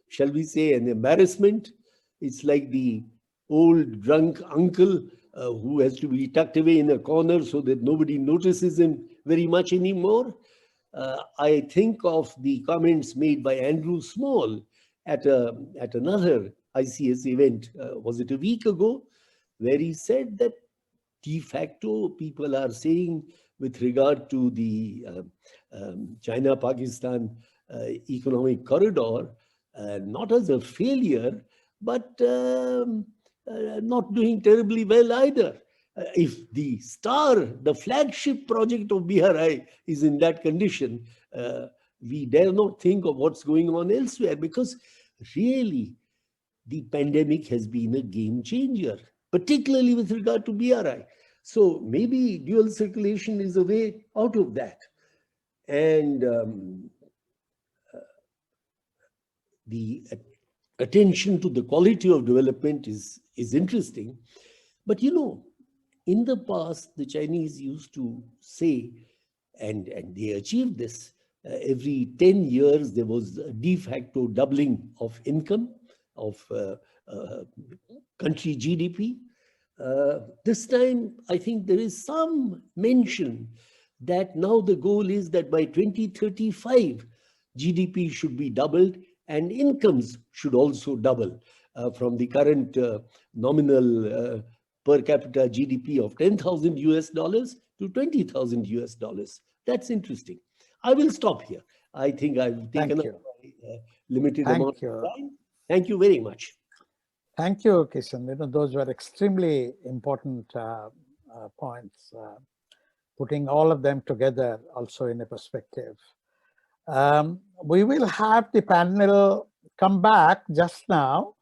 shall we say, an embarrassment. It's like the old drunk uncle who has to be tucked away in a corner so that nobody notices him very much anymore. I think of the comments made by Andrew Small at another ICS event, was it a week ago, where he said that de facto people are saying with regard to the China-Pakistan economic corridor, not as a failure, but not doing terribly well either. If the flagship project of BRI is in that condition, we dare not think of what's going on elsewhere, because really the pandemic has been a game changer, particularly with regard to BRI. So maybe dual circulation is a way out of that. And the attention to the quality of development is interesting. But in the past, the Chinese used to say, and they achieved this, every 10 years there was a de facto doubling of income of country GDP. This time, I think there is some mention that now the goal is that by 2035, GDP should be doubled and incomes should also double from the current nominal per capita GDP of $10,000 to $20,000. That's interesting. I will stop here. I think I've taken up my limited amount of time. Thank you very much. Thank you, Kishan. Those were extremely important points, putting all of them together also in a perspective. We will have the panel come back just now.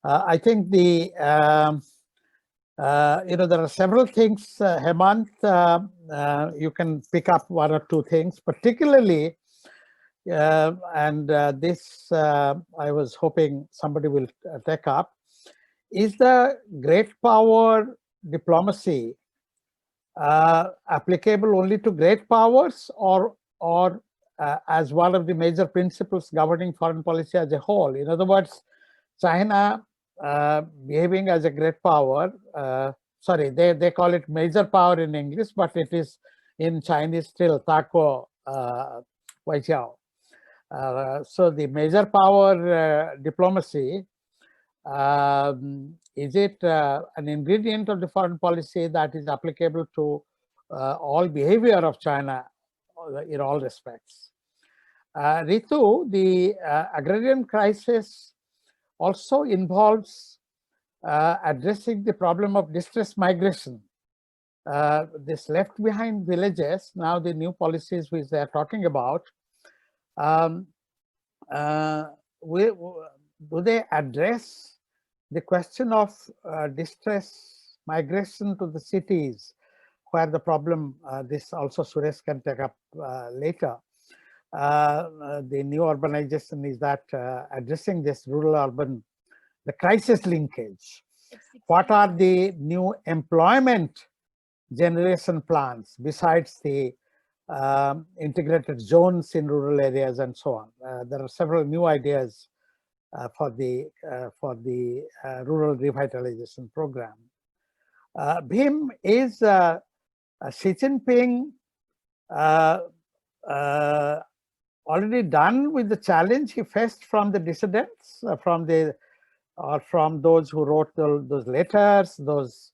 I think there are several things, Hemant, you can pick up one or two things, particularly, and this I was hoping somebody will take up, is the great power diplomacy applicable only to great powers, or as one of the major principles governing foreign policy as a whole? In other words, China behaving as a great power, sorry, they call it major power in English, but it is in Chinese still Tako Waijiao. So the major power diplomacy, is it an ingredient of the foreign policy that is applicable to all behavior of China in all respects? Ritu, the agrarian crisis also involves addressing the problem of distress migration. This left behind villages, now the new policies which they are talking about, do they address the question of distress migration to the cities, where the problem, this also Suresh can take up later, the new urbanization is that addressing this rural-urban, the crisis linkage. What are the new employment generation plans besides the integrated zones in rural areas and so on? There are several new ideas for the rural revitalization program. Bhim, is Xi Jinping already done with the challenge he faced from the dissidents, from those who wrote those letters, those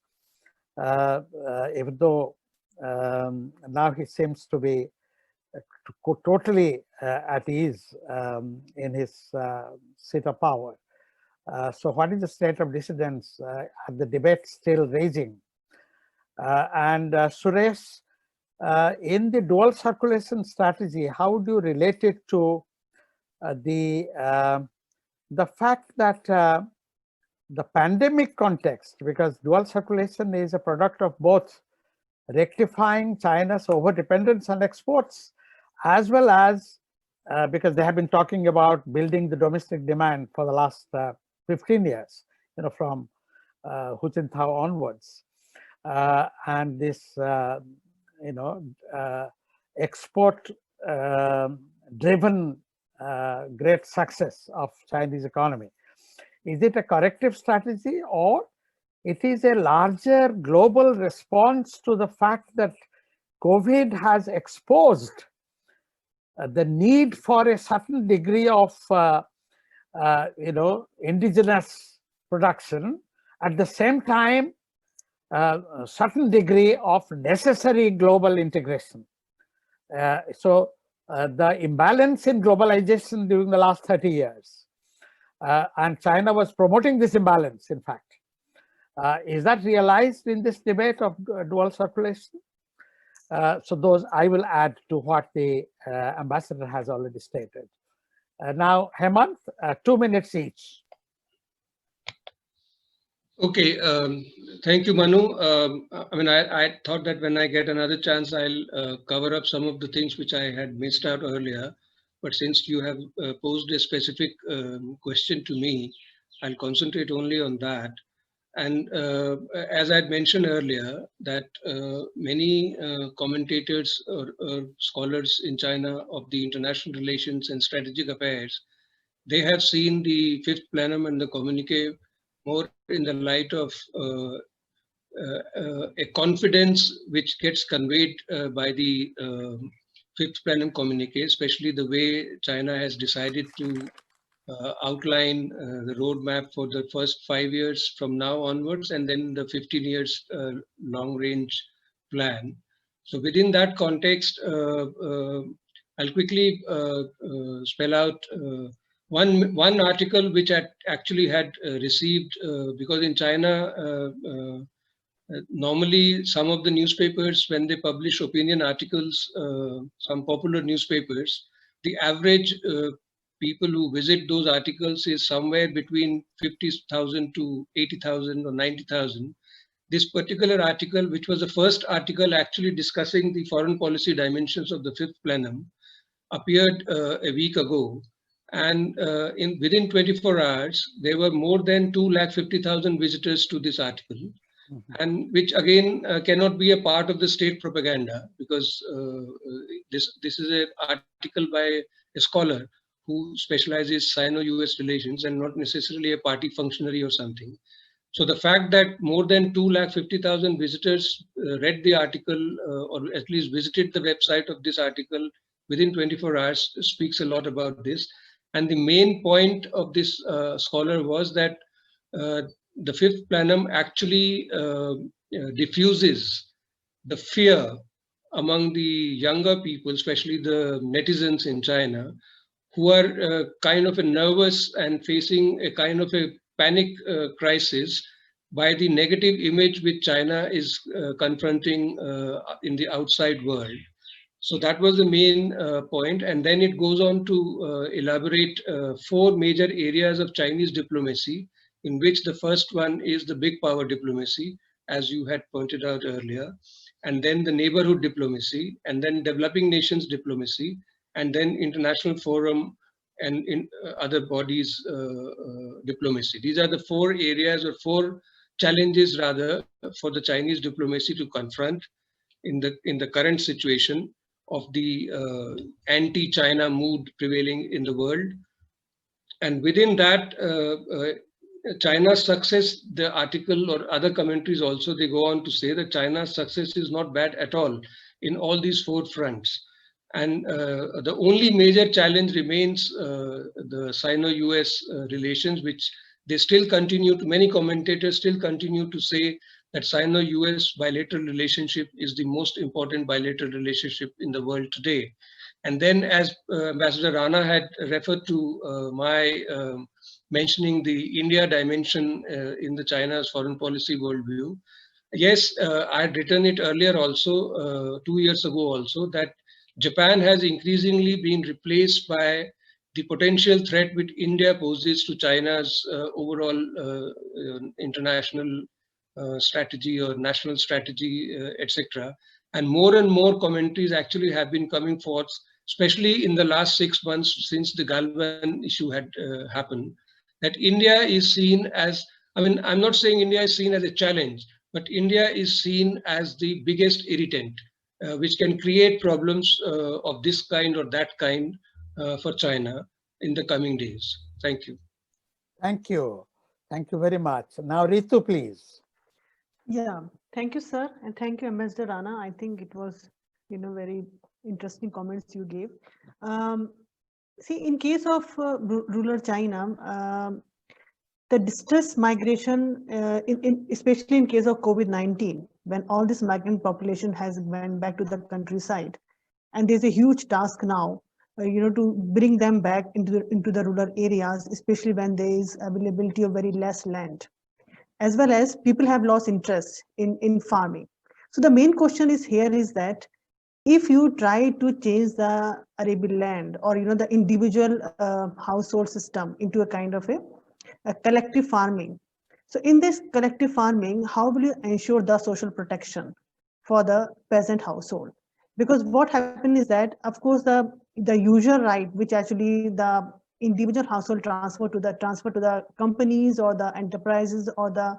even though now he seems to be totally at ease in his seat of power. So what is the state of dissidents? Are the debates still raging? And Suresh, in the dual circulation strategy, how do you relate it to the fact that the pandemic context, because dual circulation is a product of both rectifying China's overdependence on exports, as well as because they have been talking about building the domestic demand for the last 15 years, from Hu Jintao onwards. And this, export driven great success of Chinese economy. Is it a corrective strategy, or it is a larger global response to the fact that COVID has exposed the need for a certain degree of indigenous production, at the same time a certain degree of necessary global integration? So the imbalance in globalization during the last 30 years, and China was promoting this imbalance, in fact. Is that realized in this debate of dual circulation? So those I will add to what the ambassador has already stated. Now, Hemant, 2 minutes each. Okay, thank you, Manu. I thought that when I get another chance, I'll cover up some of the things which I had missed out earlier. But since you have posed a specific question to me, I'll concentrate only on that. And as I had mentioned earlier, that many commentators or scholars in China of the international relations and strategic affairs, they have seen the Fifth Plenum and the communique more in the light of a confidence which gets conveyed by the Fifth Plenum communique, especially the way China has decided to outline the roadmap for the first 5 years from now onwards, and then the 15 years long-range plan. So within that context, I'll quickly spell out one article which I actually had received, because in China, normally some of the newspapers, when they publish opinion articles, some popular newspapers, the average people who visit those articles is somewhere between 50,000 to 80,000 or 90,000. This particular article, which was the first article actually discussing the foreign policy dimensions of the Fifth Plenum, appeared a week ago. And within 24 hours, there were more than 250,000 visitors to this article. And which again cannot be a part of the state propaganda, because this is an article by a scholar who specializes Sino-US relations and not necessarily a party functionary or something. So the fact that more than 250,000 visitors read the article or at least visited the website of this article within 24 hours speaks a lot about this. And the main point of this scholar was that the Fifth Plenum actually diffuses the fear among the younger people, especially the netizens in China, who are kind of nervous and facing a kind of a panic crisis by the negative image which China is confronting in the outside world. So that was the main point. And then it goes on to elaborate 4 major areas of Chinese diplomacy, in which the first one is the big power diplomacy, as you had pointed out earlier, and then the neighborhood diplomacy, and then developing nations diplomacy, and then international forum and in other bodies diplomacy. These are the 4 areas, or 4 challenges rather, for the Chinese diplomacy to confront in the current situation of the anti-China mood prevailing in the world. And within that, China's success, the article or other commentaries also, they go on to say that China's success is not bad at all in all these 4 fronts. And the only major challenge remains the Sino-US relations, which they still continue to, many commentators still continue to say that Sino-US bilateral relationship is the most important bilateral relationship in the world today. And then, as Ambassador Rana had referred to my mentioning the India dimension in the China's foreign policy worldview, yes, I had written it earlier also, 2 years ago also, that Japan has increasingly been replaced by the potential threat which India poses to China's overall international strategy or national strategy, etc. And more commentaries actually have been coming forth, especially in the last 6 months since the Galvan issue had happened, that India is seen as, I mean, I'm not saying India is seen as a challenge, but India is seen as the biggest irritant, which can create problems of this kind or that kind for China in the coming days. Thank you. Thank you. Thank you very much. Now, Ritu, please. Yeah, thank you, sir. And thank you, Ambassador Rana. I think it was, very interesting comments you gave. See, in case of rural China, the distress migration, especially in case of COVID-19, when all this migrant population has went back to the countryside, and there's a huge task now, to bring them back into the rural areas, especially when there is availability of very less land, as well as people have lost interest in farming. So the main question is here is that if you try to change the arable land or the individual household system into a kind of a collective farming. So in this collective farming, how will you ensure the social protection for the peasant household? Because what happened is that, of course, the usual right, which actually the individual household transfer to the companies or the enterprises or the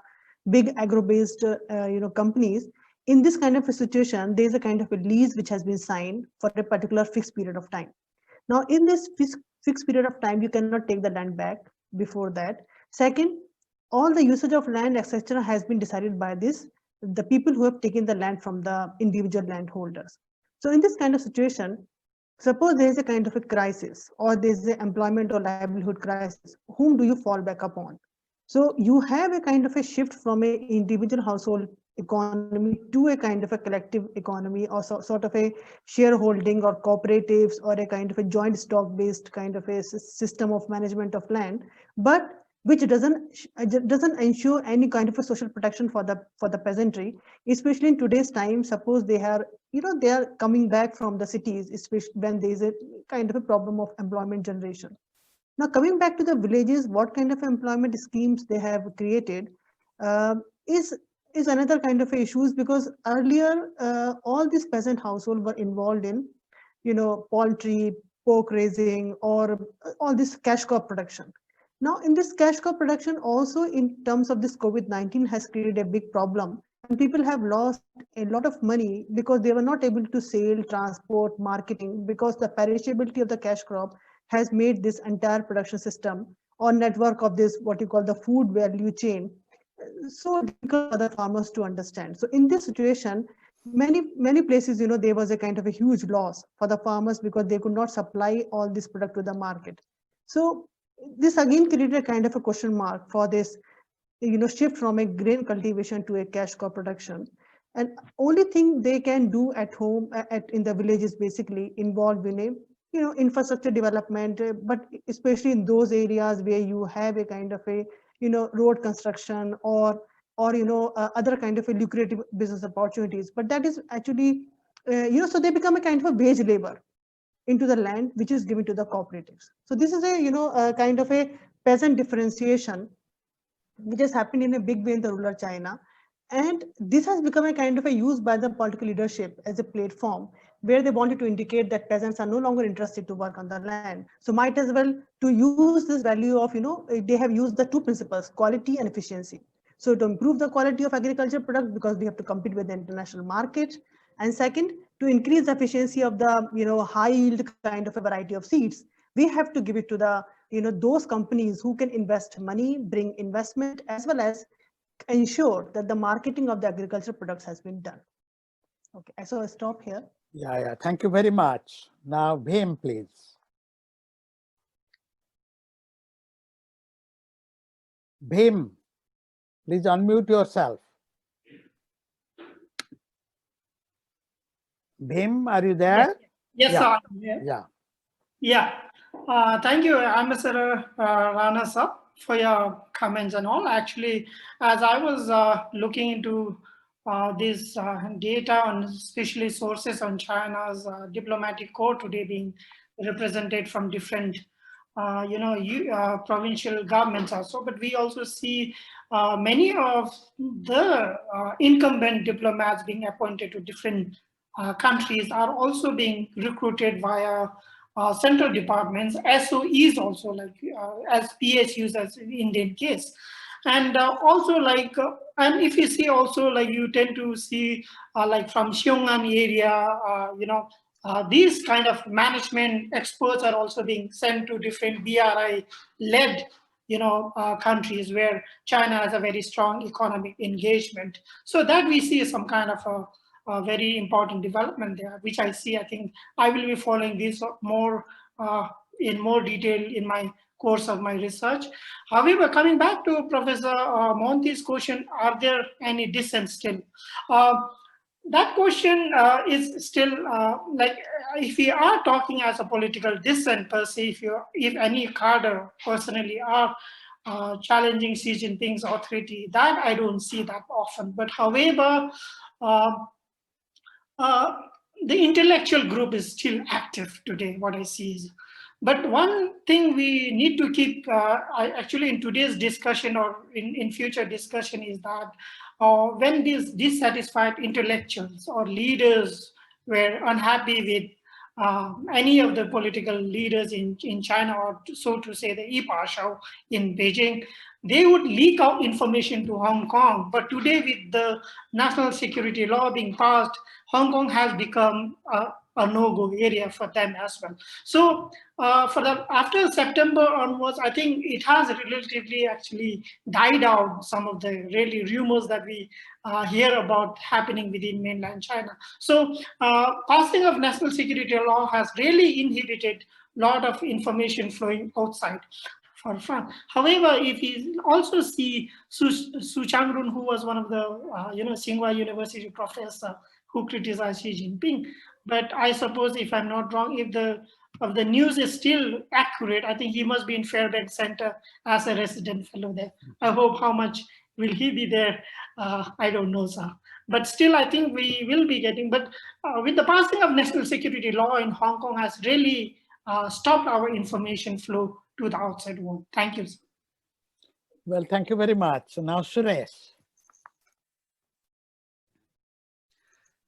big agro-based companies. In this kind of a situation, there is a kind of a lease which has been signed for a particular fixed period of time. Now, in this fixed period of time, you cannot take the land back before that. Second, all the usage of land, etc., has been decided by the people who have taken the land from the individual landholders. So in this kind of situation, suppose there is a kind of a crisis or there is an employment or livelihood crisis, whom do you fall back upon? So you have a kind of a shift from an individual household economy to a kind of a collective economy, or sort of a shareholding or cooperatives or a kind of a joint stock based kind of a system of management of land, but which doesn't ensure any kind of a social protection for the peasantry, especially in today's time. Suppose they are coming back from the cities, especially when there is a kind of a problem of employment generation. Now, coming back to the villages, what kind of employment schemes they have created is another kind of issues, because earlier all these peasant households were involved in, poultry, pork raising, or all this cash crop production. Now, in this cash crop production, also in terms of this COVID-19 has created a big problem, and people have lost a lot of money because they were not able to sell, transport, marketing, because the perishability of the cash crop has made this entire production system or network of this, what you call the food value chain, so difficult for the farmers to understand. So in this situation, many places, there was a kind of a huge loss for the farmers because they could not supply all this product to the market. So this again created a kind of a question mark for this, shift from a grain cultivation to a cash crop production. And only thing they can do at home, in the villages, basically involved in a, infrastructure development, but especially in those areas where you have a kind of a, road construction or other kind of a lucrative business opportunities. But that is actually, so they become a kind of a wage labor into the land, which is given to the cooperatives. So this is a kind of a peasant differentiation, which has happened in a big way in the rural China. And this has become a kind of a use by the political leadership as a platform where they wanted to indicate that peasants are no longer interested to work on the land. So might as well to use this value of, they have used the two principles, quality and efficiency. So to improve the quality of agriculture product because we have to compete with the international market. And second, to increase the efficiency of the, high yield kind of a variety of seeds, we have to give it to the, those companies who can invest money, bring investment, as well as ensure that the marketing of the agricultural products has been done. Okay, so I stop here. Yeah. Thank you very much. Now, Bhim, please. Bhim, please unmute yourself. Bhim, are you there? Yes, Yeah. sir. Yeah. Yeah. Thank you, Ambassador Rana sir, for your comments and all. Actually, as I was looking into this data on especially sources on China's diplomatic corps today being represented from different provincial governments also, but we also see many of the incumbent diplomats being appointed to different countries are also being recruited via central departments, SOEs also, like as PSUs as in the Indian case. And also and if you see also like you tend to see like from Xiong'an area, these kind of management experts are also being sent to different BRI-led countries where China has a very strong economic engagement. So that we see some kind of a very important development there, which I see. I think I will be following this more in more detail in my course of my research. However, coming back to Professor Monti's question, are there any dissents still? That question is still like if we are talking as a political dissent per se, if any cadre personally are challenging Xi Jinping's authority, that I don't see that often. But however, the intellectual group is still active today, what I see is. But one thing we need to keep, actually in today's discussion or in future discussion is that when these dissatisfied intellectuals or leaders were unhappy with any of the political leaders in China, or so to say the Yipashao in Beijing, they would leak out information to Hong Kong. But today with the national security law being passed, Hong Kong has become a no-go area for them as well. So after September onwards, I think it has relatively actually died out some of the really rumors that we hear about happening within mainland China. So passing of national security law has really inhibited a lot of information flowing outside. However, if you also see Su Changrun, who was one of the Tsinghua University professor who criticized Xi Jinping, but I suppose if I'm not wrong, if the news is still accurate, I think he must be in Fairbanks Center as a resident fellow there. I hope how much will he be there? I don't know, sir. But still, I think we will be getting. But with the passing of national security law in Hong Kong has really stopped our information flow to the outside world. Thank you, sir. Well, thank you very much. So now, Suresh.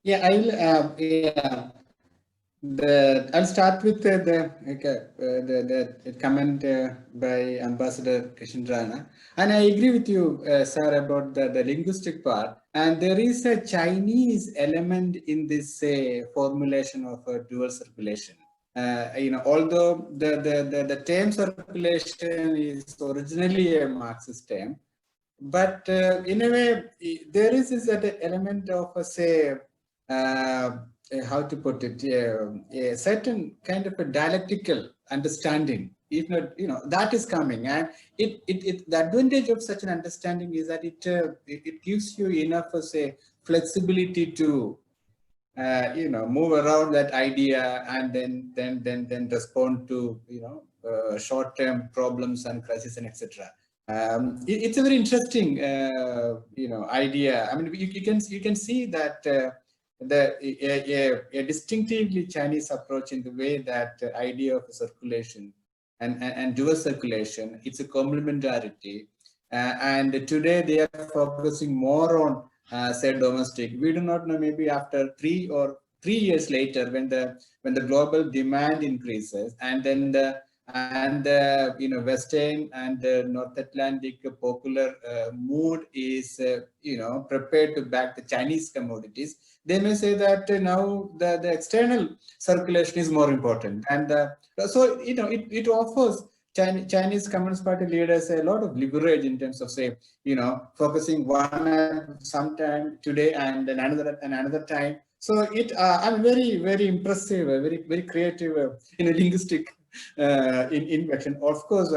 Yeah, I'll start with the comment by Ambassador Krishnarana, and I agree with you, sir, about the linguistic part. And there is a Chinese element in this formulation of dual circulation. Although the term circulation is originally a Marxist term, but in a way there is this element of how to put it, a certain kind of a dialectical understanding, if not, that is coming. And the advantage of such an understanding is that it gives you enough of flexibility to move around that idea and then respond to short-term problems and crises and etc. It's a very interesting idea. I mean, you can see that a distinctively Chinese approach in the way that idea of circulation and dual circulation, it's a complementarity, and today they are focusing more on say domestic. We do not know, maybe after 3 years later, when the global demand increases, and then the Western and North Atlantic popular mood is prepared to back the Chinese commodities, they may say that now the external circulation is more important, and so it offers Chinese Communist Party leaders a lot of leverage in terms of, say, focusing one at some time today and then another time. So I'm very, very impressive, very, very creative, linguistic invention. Of course,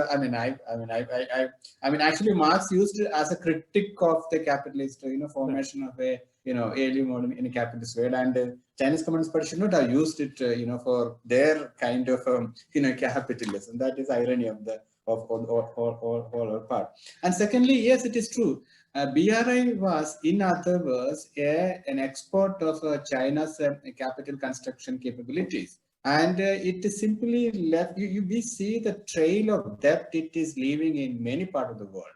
actually Marx used it as a critique of the capitalist, formation of a, early modern in a capitalist way, and Chinese Communist Party should not have used it, for their kind of, capitalism. That is irony of all our part. And secondly, yes, it is true. BRI was, in other words, an export of China's capital construction capabilities. And it simply left, we see the trail of debt it is leaving in many parts of the world.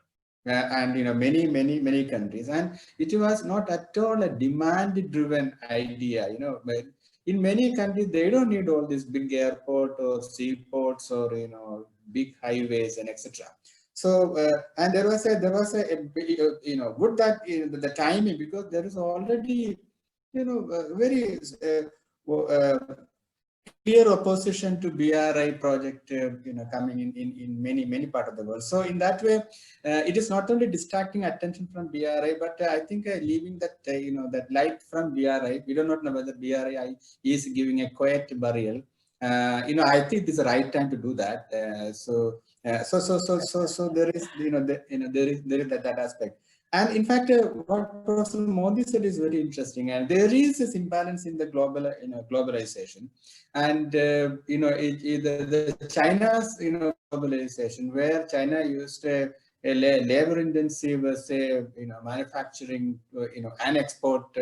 And many countries, and it was not at all a demand-driven idea. But in many countries they don't need all these big airport or seaports or big highways and etc. So and there was a good that the timing, because there is already very clear opposition to BRI project, coming in many parts of the world. So in that way, it is not only distracting attention from BRI, but I think leaving that that light from BRI. We do not know whether BRI is giving a quiet burial. I think this is the right time to do that. So there is there is that aspect. And in fact, what Professor Modi said is very interesting. And there is this imbalance in the globalization, and the China's globalization, where China used a labor-intensive, say manufacturing, and export,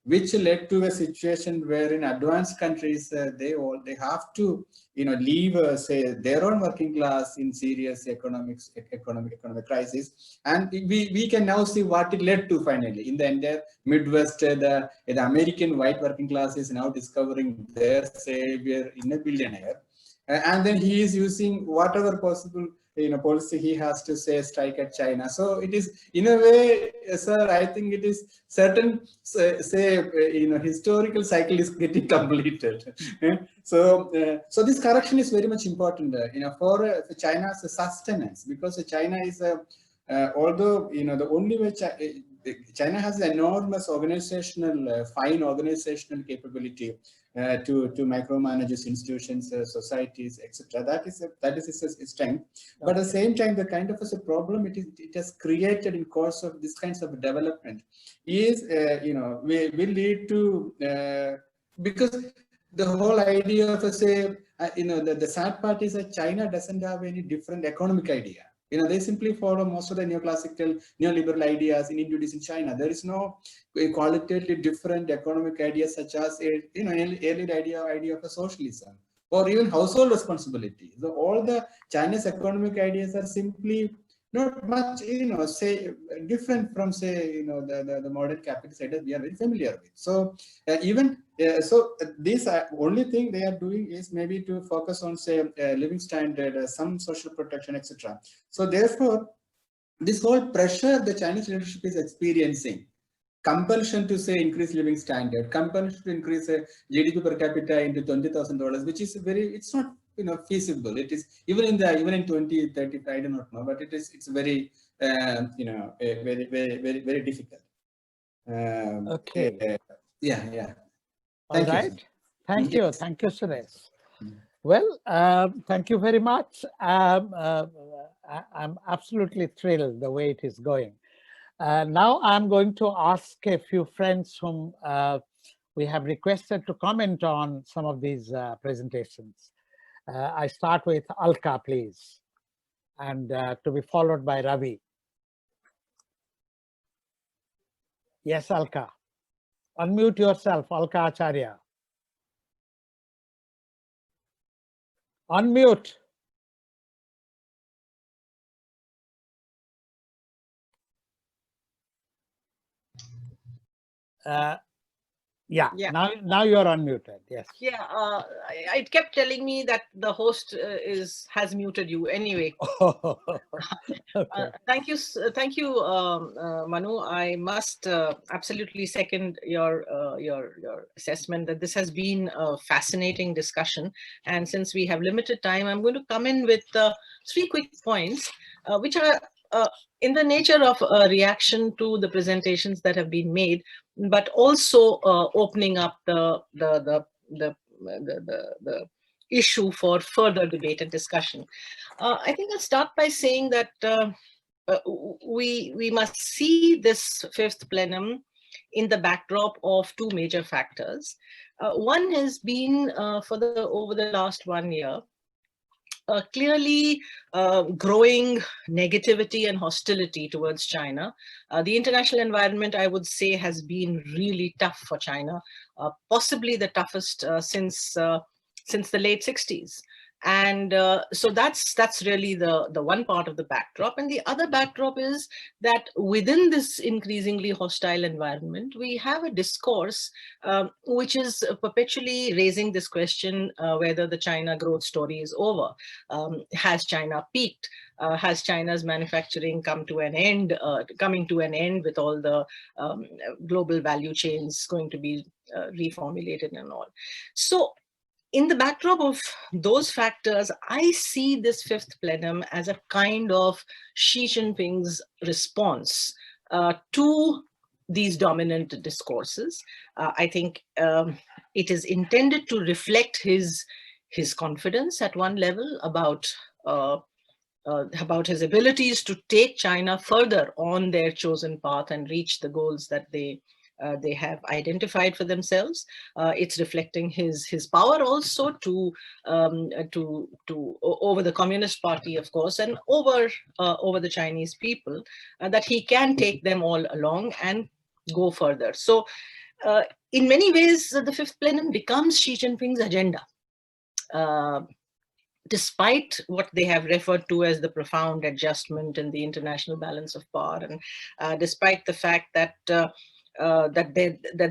which led to a situation where in advanced countries they have to leave say their own working class in serious economic crisis. And we can now see what it led to finally in the entire Midwest. The American white working class is now discovering their savior in a billionaire, and then he is using whatever possible policy he has to say strike at China. So it is, in a way, sir, I think it is certain historical cycle is getting completed. So this correction is very much important for China's sustenance, because China is although the only way China has enormous fine organizational capability to micromanage its institutions, societies, etc. That is its strength. But at the same time, the kind of a problem it has created in course of this kinds of development is will lead to because the whole idea of say the sad part is that China doesn't have any different economic idea. They simply follow most of the neoclassical, neoliberal ideas introduced in China. There is no qualitatively different economic ideas such as an early idea of a socialism or even household responsibility. So all the Chinese economic ideas are simply not much, say different from say the modern capitalist ideas we are very familiar with. So this only thing they are doing is maybe to focus on say living standard, some social protection, etc. So therefore, this whole pressure the Chinese leadership is experiencing, compulsion to say increase living standard, compulsion to increase GDP per capita into $20,000, which is it's not feasible. It is even in 2035, I do not know, but it's very very difficult. Okay. Yeah. All right. Thank you, Suresh. Well, thank you very much. I'm absolutely thrilled the way it is going. Now I'm going to ask a few friends whom we have requested to comment on some of these presentations. I start with Alka, please, and to be followed by Ravi. Yes, Alka. Unmute yourself, Alka Acharya. Unmute. Yeah, Yeah. now you are unmuted. Yes. Yeah, it kept telling me that the host has muted you. Anyway, Okay. thank you, Manu. I must absolutely second your assessment that this has been a fascinating discussion. And since we have limited time, I'm going to come in with 3 quick points, which are in the nature of a reaction to the presentations that have been made, but also opening up the issue for further debate and discussion. I think I'll start by saying that we must see this 5th plenum in the backdrop of 2 major factors. One has been over the last 1 year, clearly growing negativity and hostility towards China. The international environment, I would say, has been really tough for China, possibly the toughest since the late 60s. And so that's really the one part of the backdrop. And the other backdrop is that within this increasingly hostile environment, we have a discourse which is perpetually raising this question whether the China growth story is over. Has China peaked? Has China's manufacturing coming to an end with all the global value chains going to be reformulated and all? So in the backdrop of those factors, I see this 5th plenum as a kind of Xi Jinping's response to these dominant discourses. I think it is intended to reflect his confidence at one level about his abilities to take China further on their chosen path and reach the goals that they have identified for themselves. It's reflecting his power also to over the Communist Party, of course, and over the Chinese people, that he can take them all along and go further. So in many ways, the 5th plenum becomes Xi Jinping's agenda. Despite what they have referred to as the profound adjustment in the international balance of power, and despite the fact that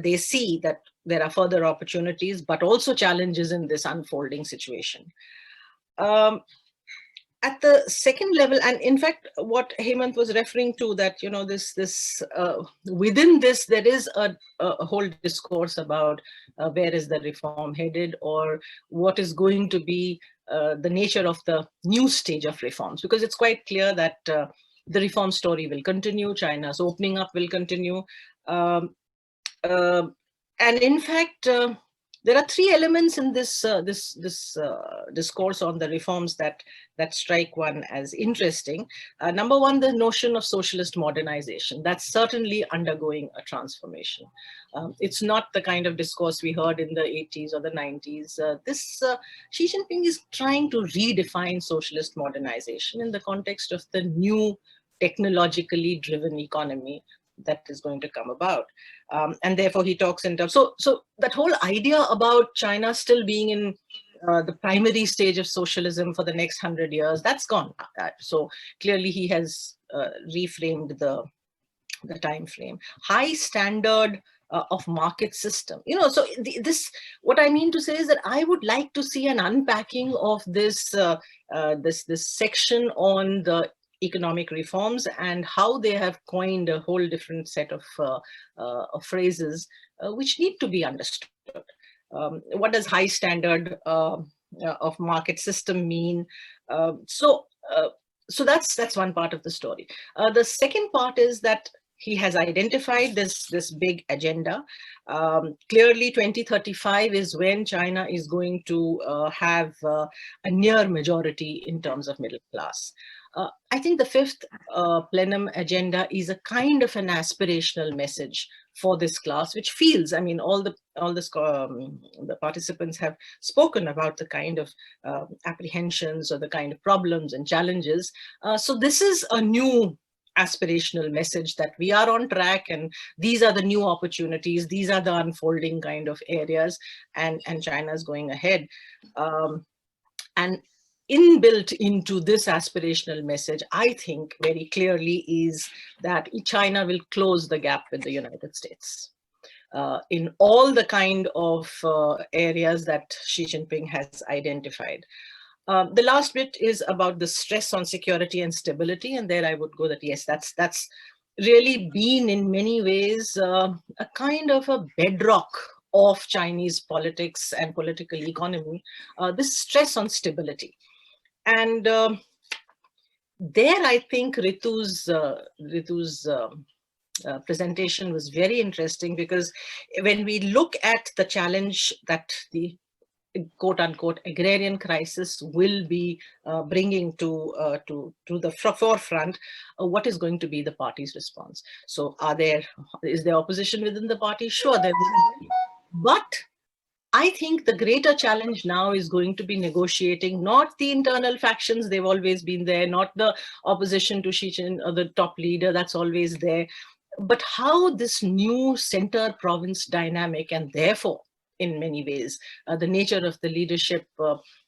they see that there are further opportunities, but also challenges in this unfolding situation. At the second level, and in fact, what Hemant was referring to, that within this, there is a whole discourse about where is the reform headed, or what is going to be the nature of the new stage of reforms, because it's quite clear that the reform story will continue, China's opening up will continue. And in fact, there are 3 elements in this discourse on the reforms that strike one as interesting. Number one, the notion of socialist modernization. That's certainly undergoing a transformation. It's not the kind of discourse we heard in the 80s or the 90s. Xi Jinping is trying to redefine socialist modernization in the context of the new technologically driven economy that is going to come about. And therefore he talks in terms, so that whole idea about China still being in the primary stage of socialism for the next 100 years, that's gone. So clearly he has reframed the time frame. High standard of market system. So what I mean to say is that I would like to see an unpacking of this section on the economic reforms and how they have coined a whole different set of phrases which need to be understood. What does high standard of market system mean? So that's one part of the story. The second part is that he has identified this big agenda. Clearly 2035 is when China is going to have a near majority in terms of middle class. I think the 5th plenum agenda is a kind of an aspirational message for this class, which feels, I mean, all the participants have spoken about the kind of apprehensions or the kind of problems and challenges. So this is a new aspirational message that we are on track, and these are the new opportunities, these are the unfolding kind of areas, and China is going ahead. And inbuilt into this aspirational message, I think very clearly, is that China will close the gap with the United States. in all the kind of areas that Xi Jinping has identified. The last bit is about the stress on security and stability, and there I would go that yes, that's really been in many ways a kind of a bedrock of Chinese politics and political economy, this stress on stability. And there I think Ritu's presentation was very interesting, because when we look at the challenge that the quote-unquote agrarian crisis will be bringing to the forefront, what is going to be the party's response? So is there opposition within the party? Sure, there will be. But I think the greater challenge now is going to be negotiating not the internal factions, they've always been there, not the opposition to Xi Jinping or the top leader, that's always there, but how this new center province dynamic, and therefore in many ways the nature of the leadership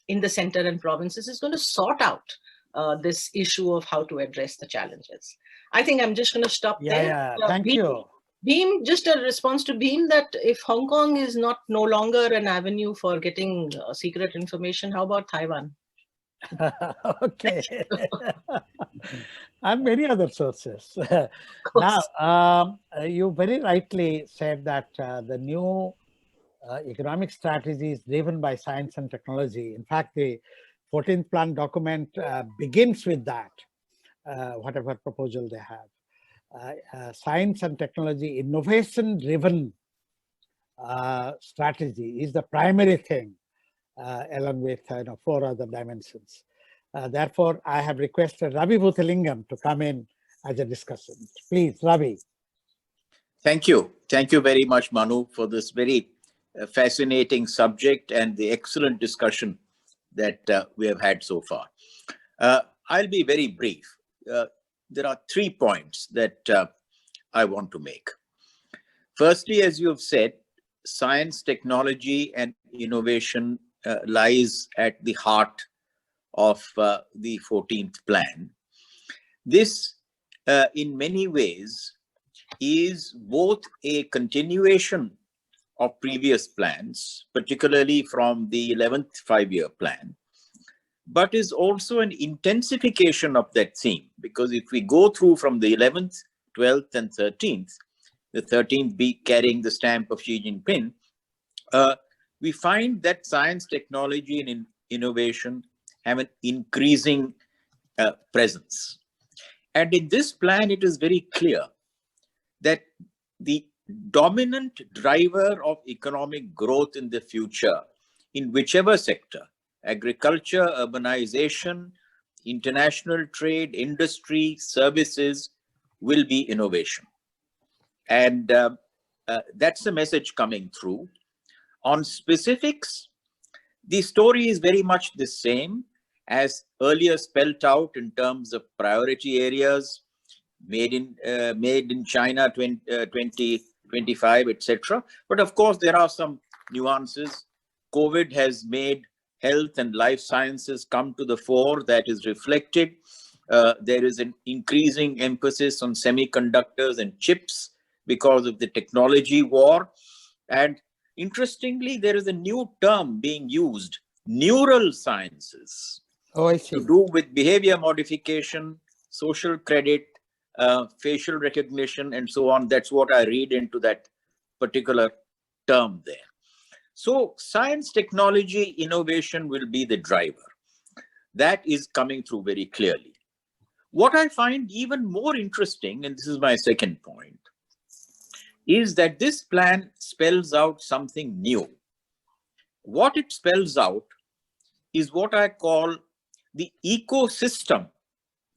in the center and provinces, is going to sort out this issue of how to address the challenges. I think I'm just going to stop there. Yeah, thank you. Beam, just a response to Beam, that if Hong Kong is no longer an avenue for getting secret information, how about Taiwan? Okay. And many other sources. Now, you very rightly said that the new economic strategy is driven by science and technology. In fact, the 14th plan document begins with that, whatever proposal they have. Science and technology, innovation-driven strategy is the primary thing, along with 4 other dimensions. Therefore, I have requested Ravi Bhuthalingam to come in as a discussant. Please, Ravi. Thank you. Thank you very much, Manu, for this very fascinating subject and the excellent discussion that we have had so far. I'll be very brief. There are 3 points that I want to make. Firstly, as you have said, science, technology, and innovation lies at the heart of the 14th plan. This, in many ways, is both a continuation of previous plans, particularly from the 11th five-year plan, but is also an intensification of that theme, because if we go through from the 11th, 12th, and 13th, the 13th be carrying the stamp of Xi Jinping, we find that science, technology, and innovation have an increasing presence. And in this plan, it is very clear that the dominant driver of economic growth in the future, in whichever sector, agriculture, urbanization, international trade, industry, services, will be innovation. And that's the message coming through. On specifics, the story is very much the same as earlier spelled out in terms of priority areas, made in China 2025, etc. But of course, there are some nuances. COVID has made health and life sciences come to the fore. That is reflected. There is an increasing emphasis on semiconductors and chips because of the technology war. And interestingly, there is a new term being used, neural sciences. Oh, I see. To do with behavior modification, social credit, facial recognition, and so on. That's what I read into that particular term there. So science, technology, innovation will be the driver. That is coming through very clearly. What I find even more interesting, and this is my second point, is that this plan spells out something new. What it spells out is what I call the ecosystem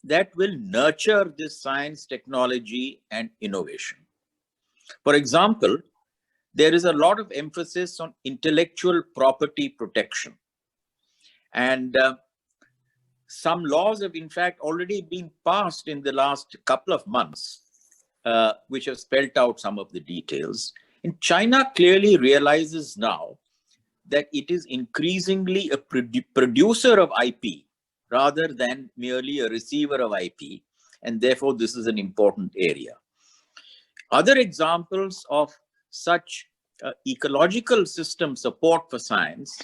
that will nurture this science, technology, and innovation. For example, there is a lot of emphasis on intellectual property protection. And some laws have in fact already been passed in the last couple of months, which have spelled out some of the details. And China clearly realizes now that it is increasingly a producer of IP rather than merely a receiver of IP. And therefore, this is an important area. Other examples of such ecological system support for science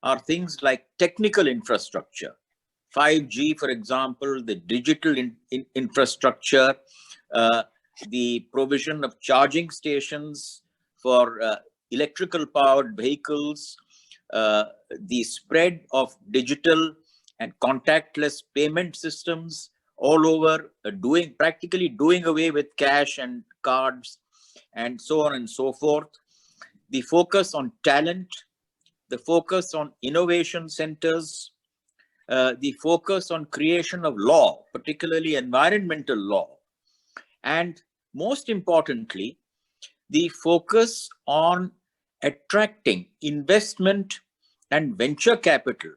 are things like technical infrastructure. 5G, for example, the digital infrastructure, the provision of charging stations for electrical powered vehicles, the spread of digital and contactless payment systems all over, practically doing away with cash and cards, and so on and so forth. The focus on talent, the focus on innovation centers, the focus on creation of law, particularly environmental law, and most importantly, the focus on attracting investment and venture capital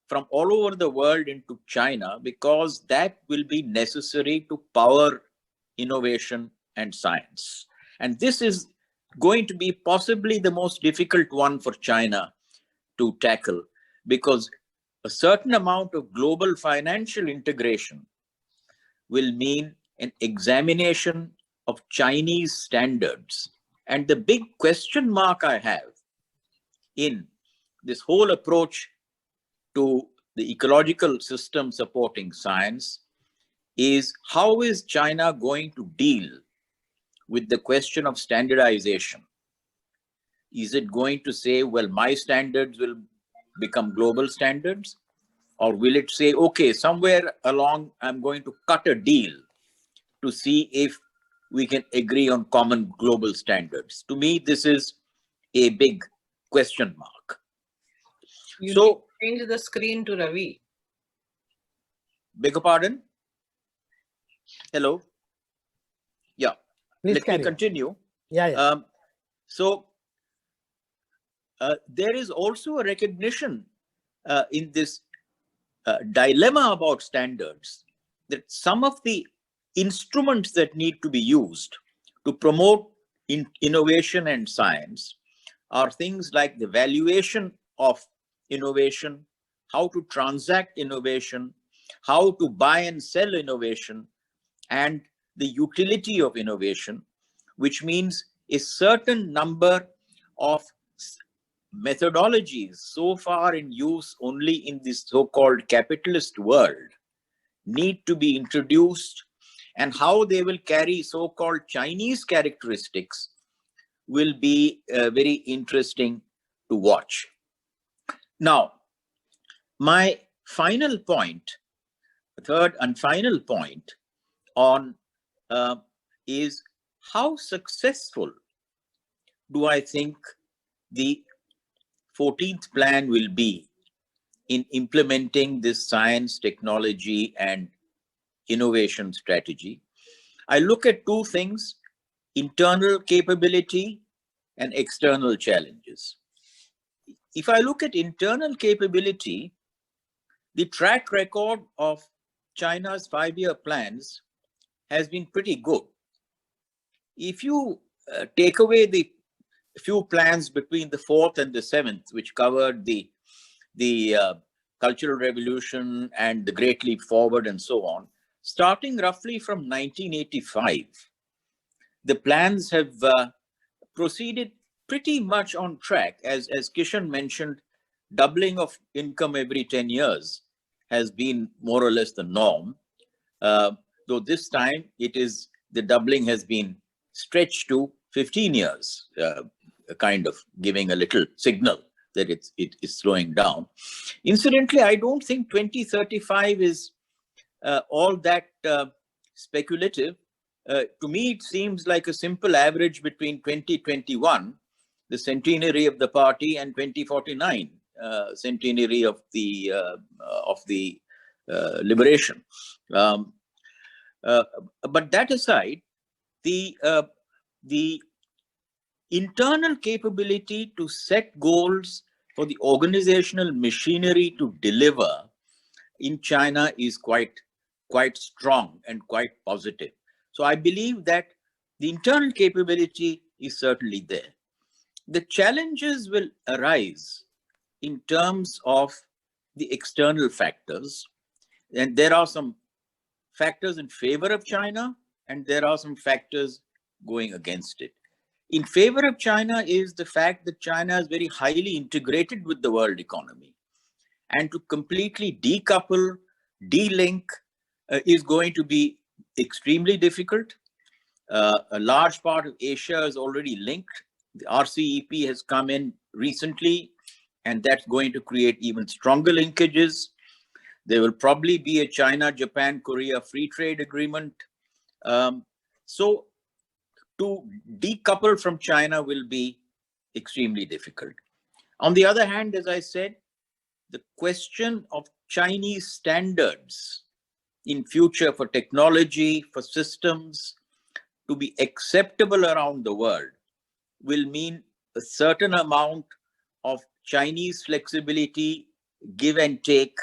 from all over the world into China, because that will be necessary to power innovation and science. And this is going to be possibly the most difficult one for China to tackle, because a certain amount of global financial integration will mean an examination of Chinese standards. And the big question mark I have in this whole approach to the ecological system supporting science is, how is China going to deal with the question of standardization? Is it going to say, well, my standards will become global standards? Or will it say, okay, somewhere along, I'm going to cut a deal to see if we can agree on common global standards? To me, this is a big question mark. You So, need to change the screen to Ravi. Beg your pardon? Hello? Yeah. Please Let me carry on. continue. Yeah. There is also a recognition in this dilemma about standards that some of the instruments that need to be used to promote innovation and science are things like the valuation of innovation, how to transact innovation, how to buy and sell innovation, and the utility of innovation, which means a certain number of methodologies so far in use only in this so-called capitalist world need to be introduced, and how they will carry so-called Chinese characteristics will be very interesting to watch. Now, my final point, third and final point on is, how successful do I think the 14th plan will be in implementing this science, technology, and innovation strategy? I look at two things: internal capability and external challenges. If I look at internal capability, the track record of China's 5-year plans has been pretty good. If you take away the few plans between the 4th and the 7th, which covered the Cultural Revolution and the Great Leap Forward and so on, starting roughly from 1985, the plans have proceeded pretty much on track. As Kishan mentioned, doubling of income every 10 years has been more or less the norm. Though this time the doubling has been stretched to 15 years, kind of giving a little signal that it is slowing down. Incidentally, I don't think 2035 is all that speculative. To me, it seems like a simple average between 2021, the centenary of the party, and 2049, centenary of the liberation. But that aside, the internal capability to set goals for the organizational machinery to deliver in China is quite strong and quite positive. So I believe that the internal capability is certainly there. The challenges will arise in terms of the external factors, and there are some factors in favor of China, and there are some factors going against it. In favor of China is the fact that China is very highly integrated with the world economy. And to completely decouple, de-link is going to be extremely difficult. A large part of Asia is already linked. The RCEP has come in recently, and that's going to create even stronger linkages. There will probably be a China, Japan, Korea free trade agreement. So to decouple from China will be extremely difficult. On the other hand, as I said, the question of Chinese standards in future for technology, for systems, to be acceptable around the world will mean a certain amount of Chinese flexibility, give and take,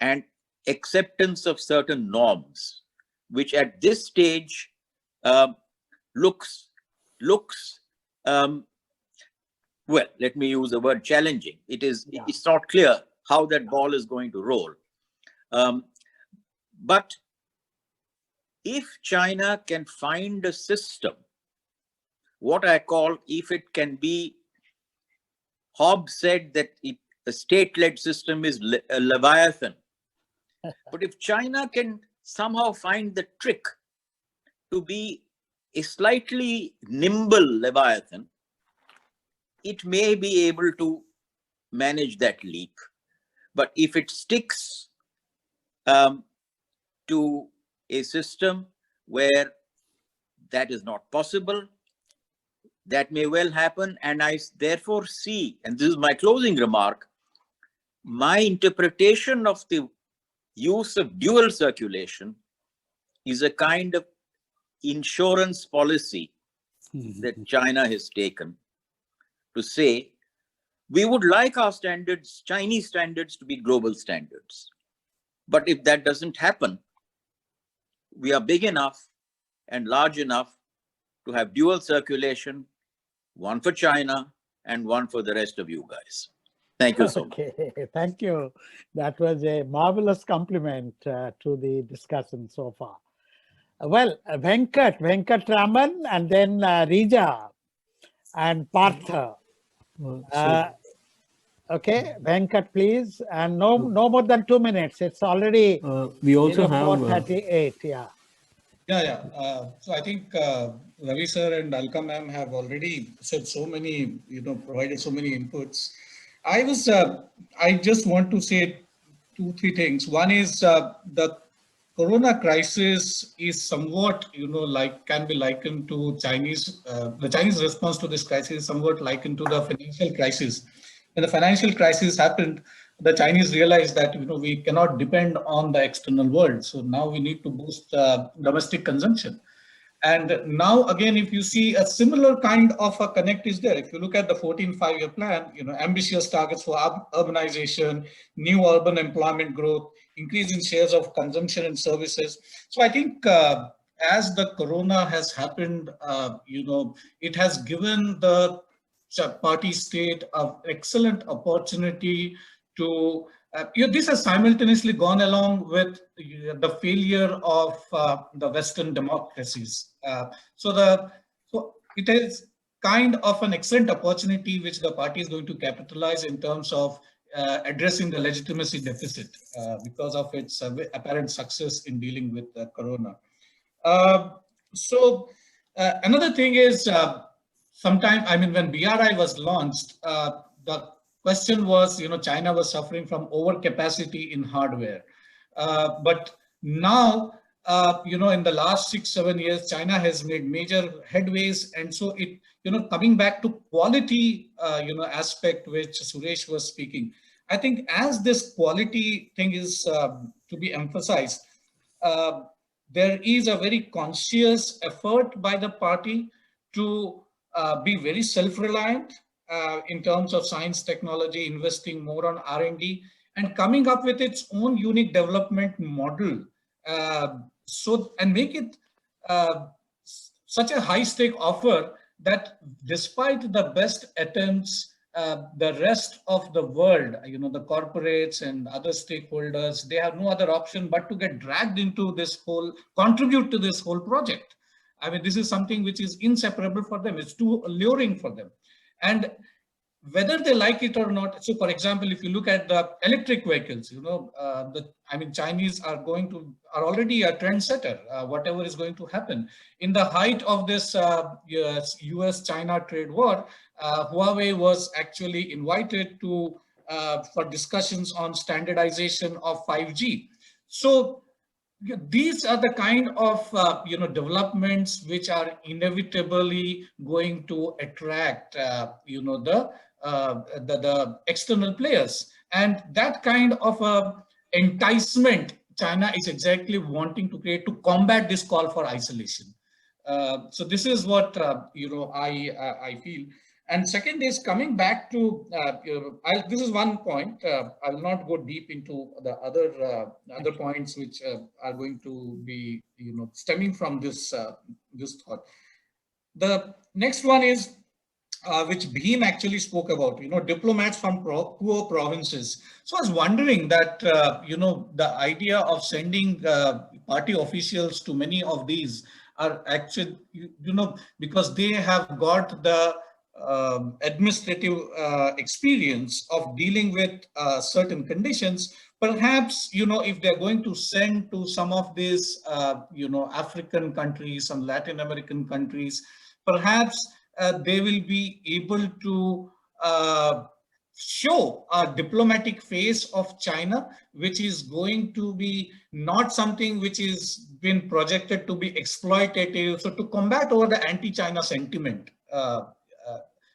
and acceptance of certain norms, which at this stage looks well, let me use the word challenging. It's not clear how that ball is going to roll. But if China can find a system, what I call, if it can be, Hobbes said that a state-led system is a leviathan. But if China can somehow find the trick to be a slightly nimble leviathan, it may be able to manage that leap. But if it sticks to a system where that is not possible, that may well happen. And I therefore see, and this is my closing remark, my interpretation of the use of dual circulation is a kind of insurance policy that China has taken to say, we would like our standards, Chinese standards, to be global standards. But if that doesn't happen, we are big enough and large enough to have dual circulation, one for China and one for the rest of you guys. Thank you so much. Okay, thank you. That was a marvelous compliment to the discussion so far. Well, Venkat Raman, and then Rija and Partha. Okay, Venkat, please, and no more than 2 minutes. It's already we also have 4:38. So I think Ravi sir and Alka ma'am have already said so many, provided so many inputs. I just want to say 2-3 things. One is the Corona crisis is somewhat, can be likened to the Chinese response to this crisis is somewhat likened to the financial crisis. When the financial crisis happened, the Chinese realized that, we cannot depend on the external world. So now we need to boost domestic consumption. And now again, if you see a similar kind of a connect is there. If you look at the 14th five-year plan, ambitious targets for urbanization, new urban employment growth, increase in shares of consumption and services. So I think as the Corona has happened, it has given the party state an excellent opportunity to, this has simultaneously gone along with the failure of the Western democracies. So it is kind of an excellent opportunity which the party is going to capitalize in terms of addressing the legitimacy deficit because of its apparent success in dealing with Corona. Another thing is, when BRI was launched, the question was, China was suffering from overcapacity in hardware. But now, in the last 6-7 years, China has made major headways. And so it, coming back to quality, aspect which Suresh was speaking, I think as this quality thing is to be emphasized, there is a very conscious effort by the party to be very self-reliant in terms of science, technology, investing more on R&D, and coming up with its own unique development model. And make it such a high-stake offer that despite the best attempts, the rest of the world, the corporates and other stakeholders, they have no other option but to get dragged into this whole, contribute to this whole project. I mean, this is something which is inseparable for them. It's too alluring for them. And whether they like it or not. So for example, if you look at the electric vehicles, Chinese are already a trendsetter, whatever is going to happen. In the height of this US-China trade war, Huawei was actually invited to for discussions on standardization of 5G. So these are the kind of developments which are inevitably going to attract the external players, and that kind of enticement China is exactly wanting to create to combat this call for isolation. So this is what I feel. And second is coming back to this is one point. I will not go deep into the other points which are going to be stemming from this this thought. The next one is which Bhim actually spoke about, diplomats from poor provinces. So I was wondering that, the idea of sending party officials to many of these are actually, because they have got the administrative experience of dealing with certain conditions. Perhaps, if they're going to send to some of these, African countries, some Latin American countries, perhaps they will be able to show a diplomatic face of China, which is going to be not something which is been projected to be exploitative. So to combat over the anti-China sentiment,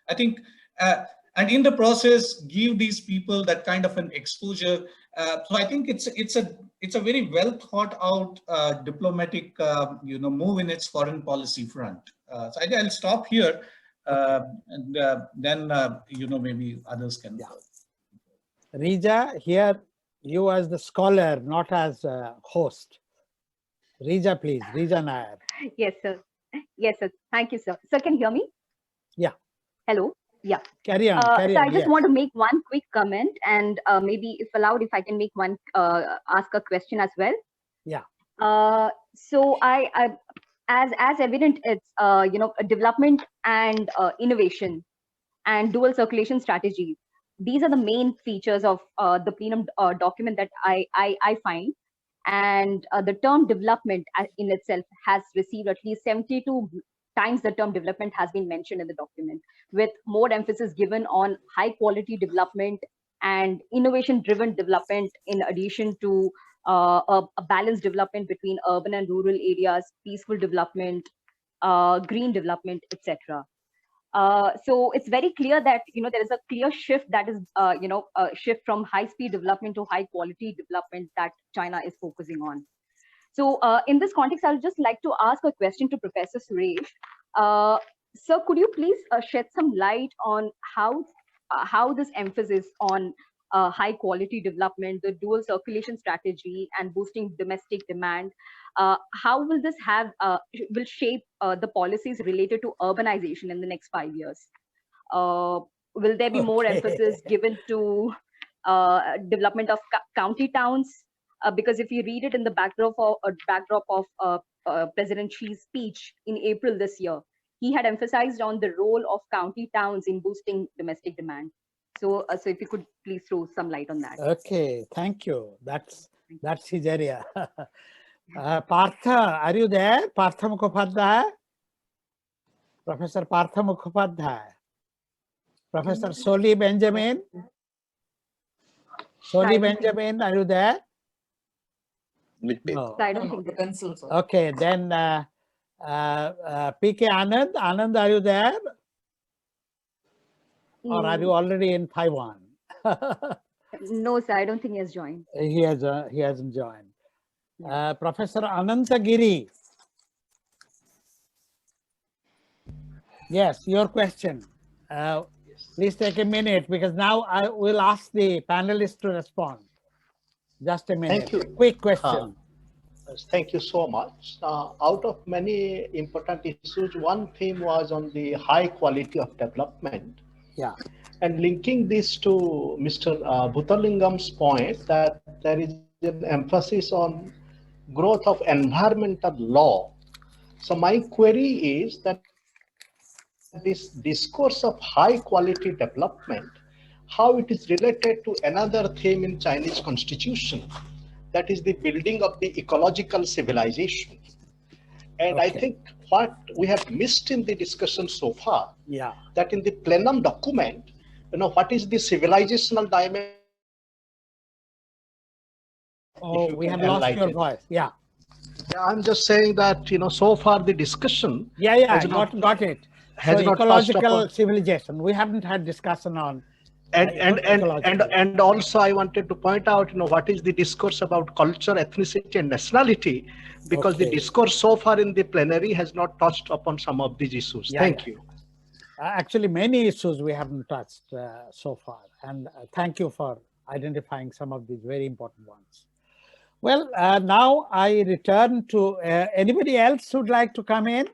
I think, and in the process, give these people that kind of an exposure. So I think it's a very well thought out diplomatic move in its foreign policy front. So I'll stop here, and then maybe others can. Yeah. Rija, here you as the scholar, not as a host. Rija, please. Rija Nair. Yes, sir. Yes, sir. Thank you, sir. Sir, can you hear me? Yeah. Hello. Yeah. Carry on. Carry so on. I just want to make one quick comment, and maybe if allowed, if I can make one, ask a question as well. Yeah. So as evident, it's a development and innovation and dual circulation strategies. These are the main features of the plenum document that I find. And the term development in itself has received at least 72 times the term development has been mentioned in the document, with more emphasis given on high quality development and innovation driven development, in addition to a balanced development between urban and rural areas, peaceful development, green development, etc. So it's very clear that there is a clear shift that is a shift from high speed development to high quality development that China is focusing on. So in this context, I would just like to ask a question to Professor Suresh. Sir, could you please shed some light on how this emphasis on high quality development, the dual circulation strategy, and boosting domestic demand, how will this will shape the policies related to urbanization in the next 5 years? Will there be more emphasis given to development of county towns? Because if you read it in the backdrop of President Xi's speech in April this year, he had emphasized on the role of county towns in boosting domestic demand. So, so if you could please throw some light on that. Okay, thank you. That's his area. Partha, are you there? Partha Mukhopadhyay? Professor Partha Mukhopadhyay. Professor Soli Benjamin? Soli Benjamin, are you there? No. I don't think pencil. Okay, then PK Anand. Anand, are you there? Or are you already in Taiwan? No, sir, I don't think he has joined. He hasn't joined. Professor Anantagiri. Yes, your question. Please take a minute, because now I will ask the panelists to respond. Just a minute. Thank you. Quick question. Thank you so much. Out of many important issues, one theme was on the high quality of development. Yeah. And linking this to Mr. Bhuthalingam's point that there is an emphasis on growth of environmental law. So my query is that this discourse of high quality development, how it is related to another theme in Chinese constitution, that is the building of the ecological civilization. And I think what we have missed in the discussion so far, that in the plenum document, what is the civilizational dimension? Oh, we have lost your voice. Yeah. I'm just saying that, so far the discussion. Yeah, got it. Has so not ecological civilization. We haven't had discussion on. And also I wanted to point out, what is the discourse about culture, ethnicity, and nationality, because the discourse so far in the plenary has not touched upon some of these issues. Thank you. Actually, many issues we haven't touched so far, and thank you for identifying some of these very important ones. Well, now I return to anybody else who'd like to come in?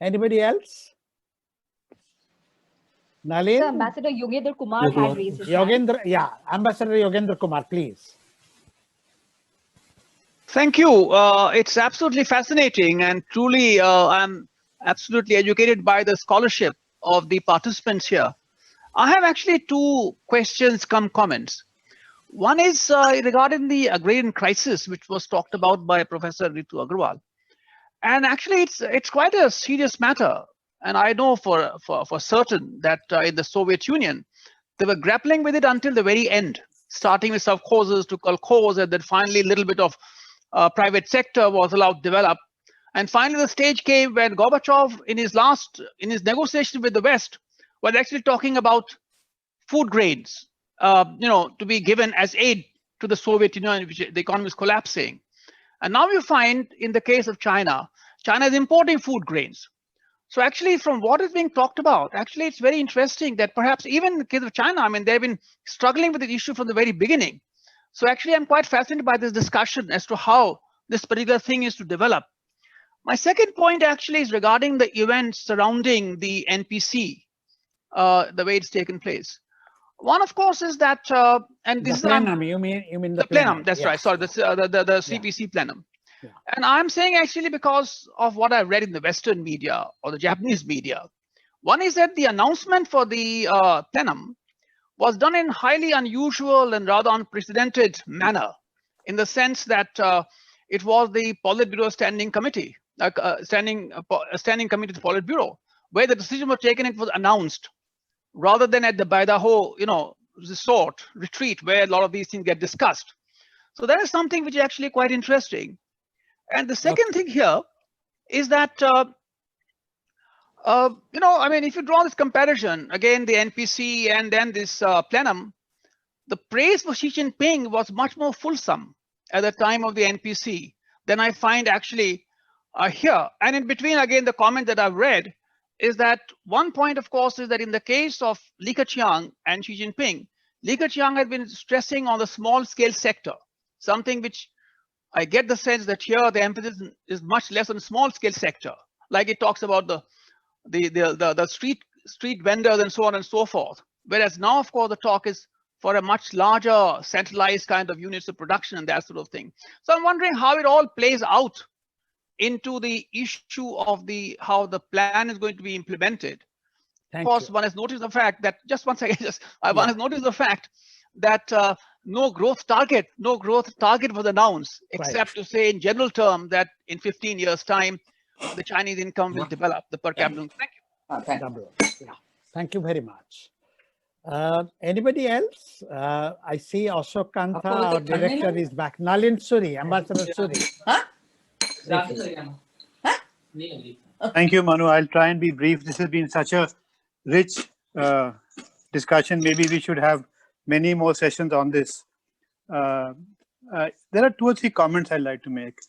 Anybody else? Nalin? So Ambassador Yogendra Kumar had raised his hand. Ambassador Yogendra Kumar, please. Thank you. It's absolutely fascinating, and truly I'm absolutely educated by the scholarship of the participants here. I have actually two questions come comments. One is regarding the agrarian crisis, which was talked about by Professor Ritu Agarwal. And actually, it's quite a serious matter. And I know for certain that in the Soviet Union, they were grappling with it until the very end, starting with sovkhozes to kolkhoz, and then finally a little bit of private sector was allowed to develop. And finally, the stage came when Gorbachev, in his negotiation with the West, was actually talking about food grains, to be given as aid to the Soviet Union, which the economy is collapsing. And now you find in the case of China, China is importing food grains. So actually, from what is being talked about, actually, it's very interesting that perhaps even in the case of China, I mean, they've been struggling with the issue from the very beginning. So actually, I'm quite fascinated by this discussion as to how this particular thing is to develop. My second point actually is regarding the events surrounding the NPC, the way it's taken place. One, of course, is that, and this the plenum, you mean the plenum. That's right. Sorry, the CPC plenum. Yeah. And I'm saying actually because of what I read in the Western media or the Japanese media. One is that the announcement for the plenum was done in highly unusual and rather unprecedented manner, in the sense that it was the Politburo standing committee, standing committee to the Politburo, where the decision was taken. It was announced, rather than at the Baidaho, resort retreat where a lot of these things get discussed. So that is something which is actually quite interesting. And the second thing here is that, I mean, if you draw this comparison, again, the NPC and then this plenum, the praise for Xi Jinping was much more fulsome at the time of the NPC than I find actually here. And in between, again, the comment that I've read is that one point, of course, is that in the case of Li Keqiang and Xi Jinping, Li Keqiang had been stressing on the small scale sector, something which I get the sense that here the emphasis is much less on small scale sector, like it talks about the street vendors and so on and so forth. Whereas now, of course, the talk is for a much larger centralized kind of units of production and that sort of thing. So I'm wondering how it all plays out into the issue of how the plan is going to be implemented. Of course, one has noticed the fact that, just one second, one has noticed the fact that no growth target was announced, except to say in general term that in 15 years time, the Chinese income will develop, the per capita. Thank you. Thank you very much. Anybody else? I see Ashok Kantha, our director, is back. Nalin Suri, Ambassador Suri. Thank you, Manu. I'll try and be brief. This has been such a rich discussion. Maybe we should have many more sessions on this. There are 2 or 3 comments I'd like to make.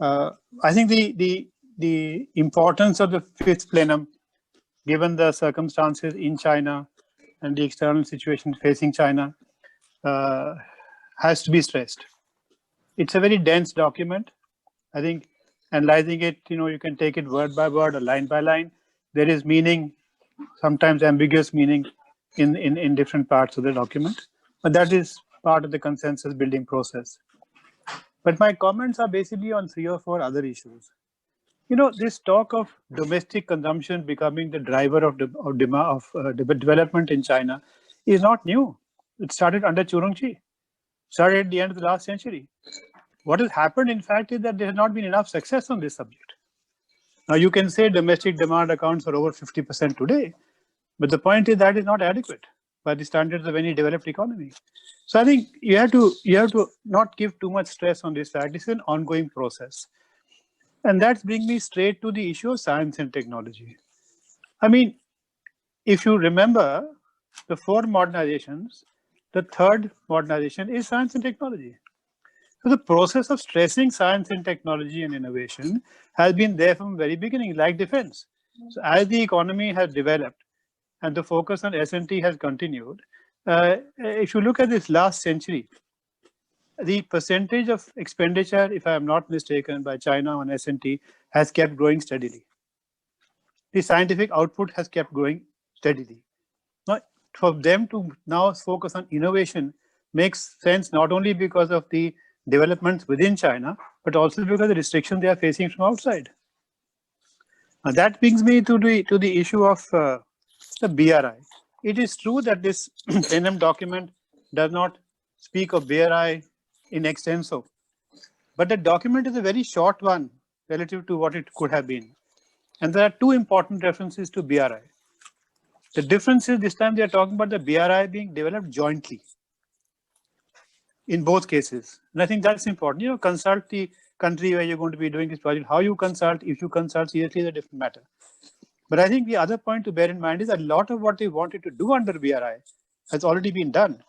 I think the importance of the 5th plenum, given the circumstances in China and the external situation facing China, has to be stressed. It's a very dense document. I think analyzing it, you can take it word by word or line by line. There is meaning, sometimes ambiguous meaning in different parts of the document, but that is part of the consensus building process. But my comments are basically on 3 or 4 other issues. this talk of domestic consumption becoming the driver of development in China is not new. It started under Churungchi, started at the end of the last century. What has happened, in fact, is that there has not been enough success on this subject. Now, you can say domestic demand accounts for over 50% today, but the point is that is not adequate by the standards of any developed economy. So I think you have to not give too much stress on this fact. This is an ongoing process. And that brings me straight to the issue of science and technology. I mean, if you remember the 4 modernizations, the 3rd modernization is science and technology. So the process of stressing science and technology and innovation has been there from the very beginning, like defense. So as the economy has developed and the focus on S&T has continued, if you look at this last century, the percentage of expenditure, if I am not mistaken, by China on S&T has kept growing steadily. The scientific output has kept growing steadily. Now, for them to now focus on innovation makes sense not only because of the developments within China, but also because of the restrictions they are facing from outside. Now, that brings me to the issue of the BRI. It is true that this plenum document does not speak of BRI in extenso, but the document is a very short one relative to what it could have been. And there are 2 important references to BRI. The difference is this time they are talking about the BRI being developed jointly in both cases. And I think that's important. Consult the country where you're going to be doing this project. How you consult, if you consult seriously, is a different matter. But I think the other point to bear in mind is a lot of what they wanted to do under BRI has already been done.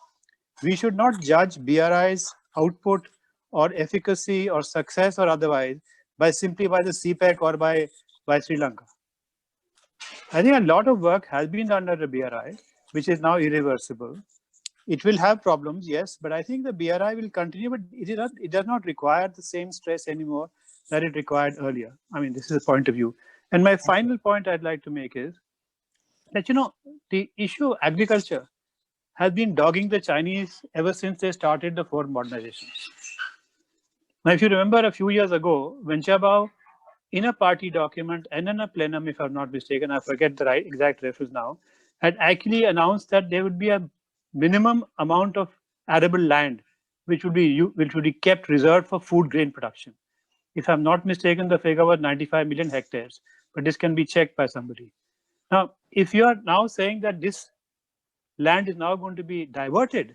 We should not judge BRI's output or efficacy or success or otherwise simply by the CPEC or by Sri Lanka. I think a lot of work has been done under the BRI, which is now irreversible. It will have problems, yes, but I think the BRI will continue, but it does not require the same stress anymore that it required earlier. I mean, this is a point of view. And my final point I'd like to make is that, the issue of agriculture has been dogging the Chinese ever since they started the 4 modernizations. Now, if you remember a few years ago, Wen Jiabao, in a party document and in a plenum, if I'm not mistaken, I forget the exact reference now, had actually announced that there would be a minimum amount of arable land which would be kept reserved for food grain production. If I'm not mistaken, the figure was 95 million hectares, but this can be checked by somebody. Now, if you are now saying that this land is now going to be diverted,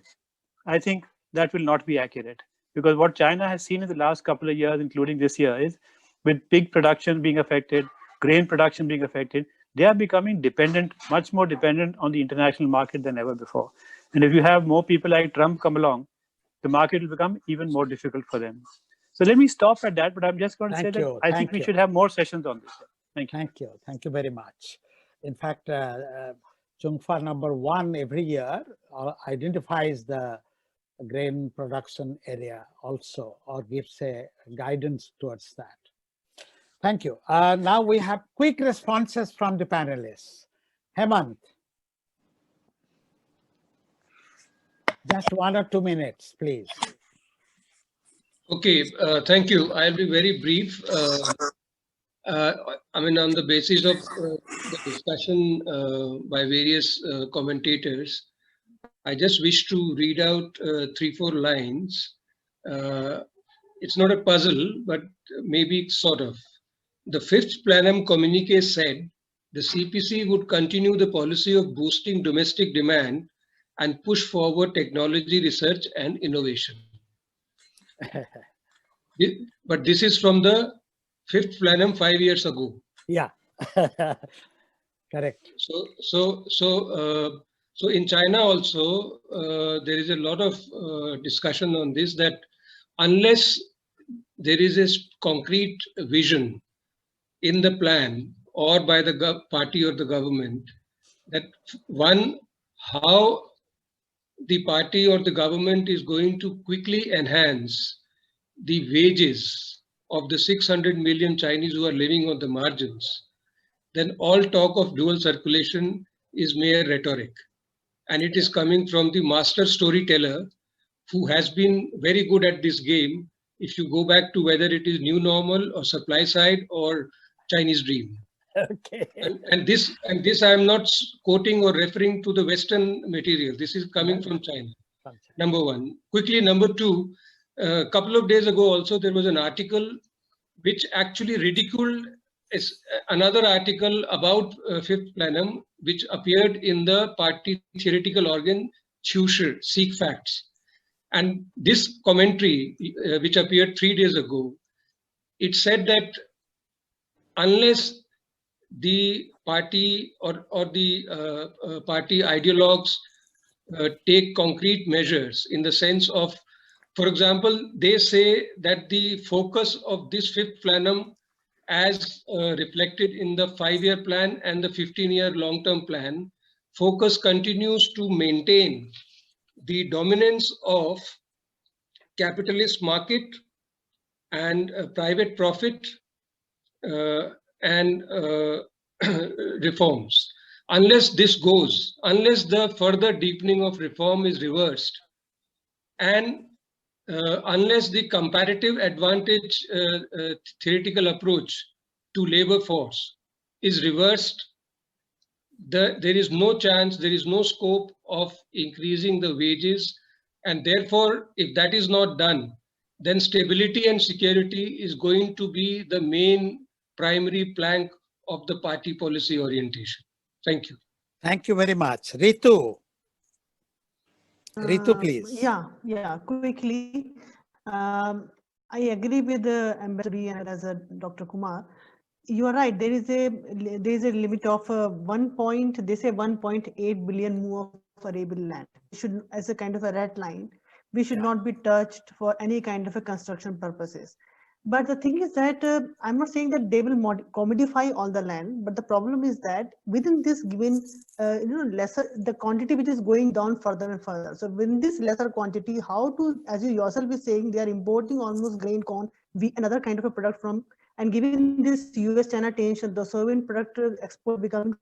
I think that will not be accurate, because what China has seen in the last couple of years, including this year, is with pig production being affected, grain production being affected, they are becoming dependent, much more dependent on the international market than ever before. And if you have more people like Trump come along, the market will become even more difficult for them. So let me stop at that, but I'm just going to say that I think we should have more sessions on this. Thank you. Thank you. Thank you very much. In fact, Chungfa number 1 every year identifies the grain production area also, or gives a guidance towards that. Thank you. Now we have quick responses from the panelists. Hemant. Just 1 or 2 minutes, please. Okay, thank you. I'll be very brief. I mean, on the basis of the discussion by various commentators, I just wish to read out 3-4 lines. It's not a puzzle, but maybe sort of. The Fifth Plenum communique said the CPC would continue the policy of boosting domestic demand and push forward technology research and innovation. But this is from the Fifth Plenum 5 years ago. Yeah, correct. So in China also, there is a lot of discussion on this, that unless there is a concrete vision in the plan or by the party or the government, that one, how the party or the government is going to quickly enhance the wages of the 600 million Chinese who are living on the margins, then all talk of dual circulation is mere rhetoric. And it is coming from the master storyteller who has been very good at this game. If you go back to whether it is new normal or supply side or Chinese dream. Okay. And this I am not quoting or referring to the Western material. This is coming from China. Number one. Quickly, number two, a couple of days ago also there was an article which actually ridiculed another article about Fifth Plenum, which appeared in the party theoretical organ Chushi, Seek Facts. And this commentary, which appeared 3 days ago, it said that unless the party or the party ideologues take concrete measures in the sense of, for example, they say that the focus of this Fifth Plenum as reflected in the 5-year plan and the 15-year long-term plan, focus continues to maintain the dominance of capitalist market and private profit and reforms. Unless this goes, unless the further deepening of reform is reversed, and unless the comparative advantage theoretical approach to labor force is reversed, there is no chance, there is no scope of increasing the wages. And therefore, if that is not done, then stability and security is going to be the main primary plank of the party policy orientation. Thank you. Thank you very much. Ritu. Ritu, please. Yeah, quickly. I agree with the ambassador and as a Dr. Kumar. You are right. There is a limit of 1.8 billion mu of arable land. It should, as a kind of a red line, we should not be touched for any kind of a construction purposes. But the thing is that I'm not saying that they will commodify all the land, but the problem is that within this given, lesser, the quantity which is going down further and further. So within this lesser quantity, how to, as you yourself is saying, they are importing almost grain, corn, wheat, another kind of a product from, and given this US-China tension, the soybean product export becoming,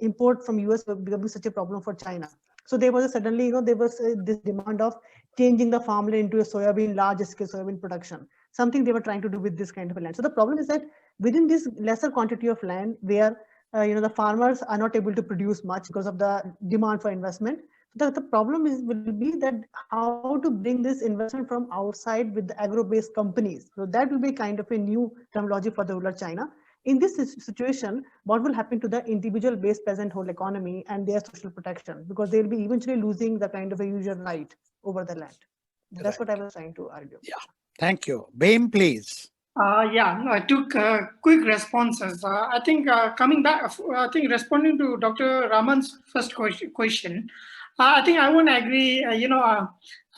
import from US becoming such a problem for China. So there was suddenly, there was this demand of changing the farmland into a soybean, large-scale soybean production. Something they were trying to do with this kind of a land. So the problem is that within this lesser quantity of land, where the farmers are not able to produce much because of the demand for investment. The problem will be that how to bring this investment from outside with the agro-based companies. So that will be kind of a new terminology for the rural China. In this situation, what will happen to the individual based peasant whole economy and their social protection? Because they'll be eventually losing the kind of a usual right over the land. That's what I was trying to argue. Yeah, thank you. Bain, please. I took quick responses. I think coming back, I think responding to Dr. Raman's first question, I think I won't agree, I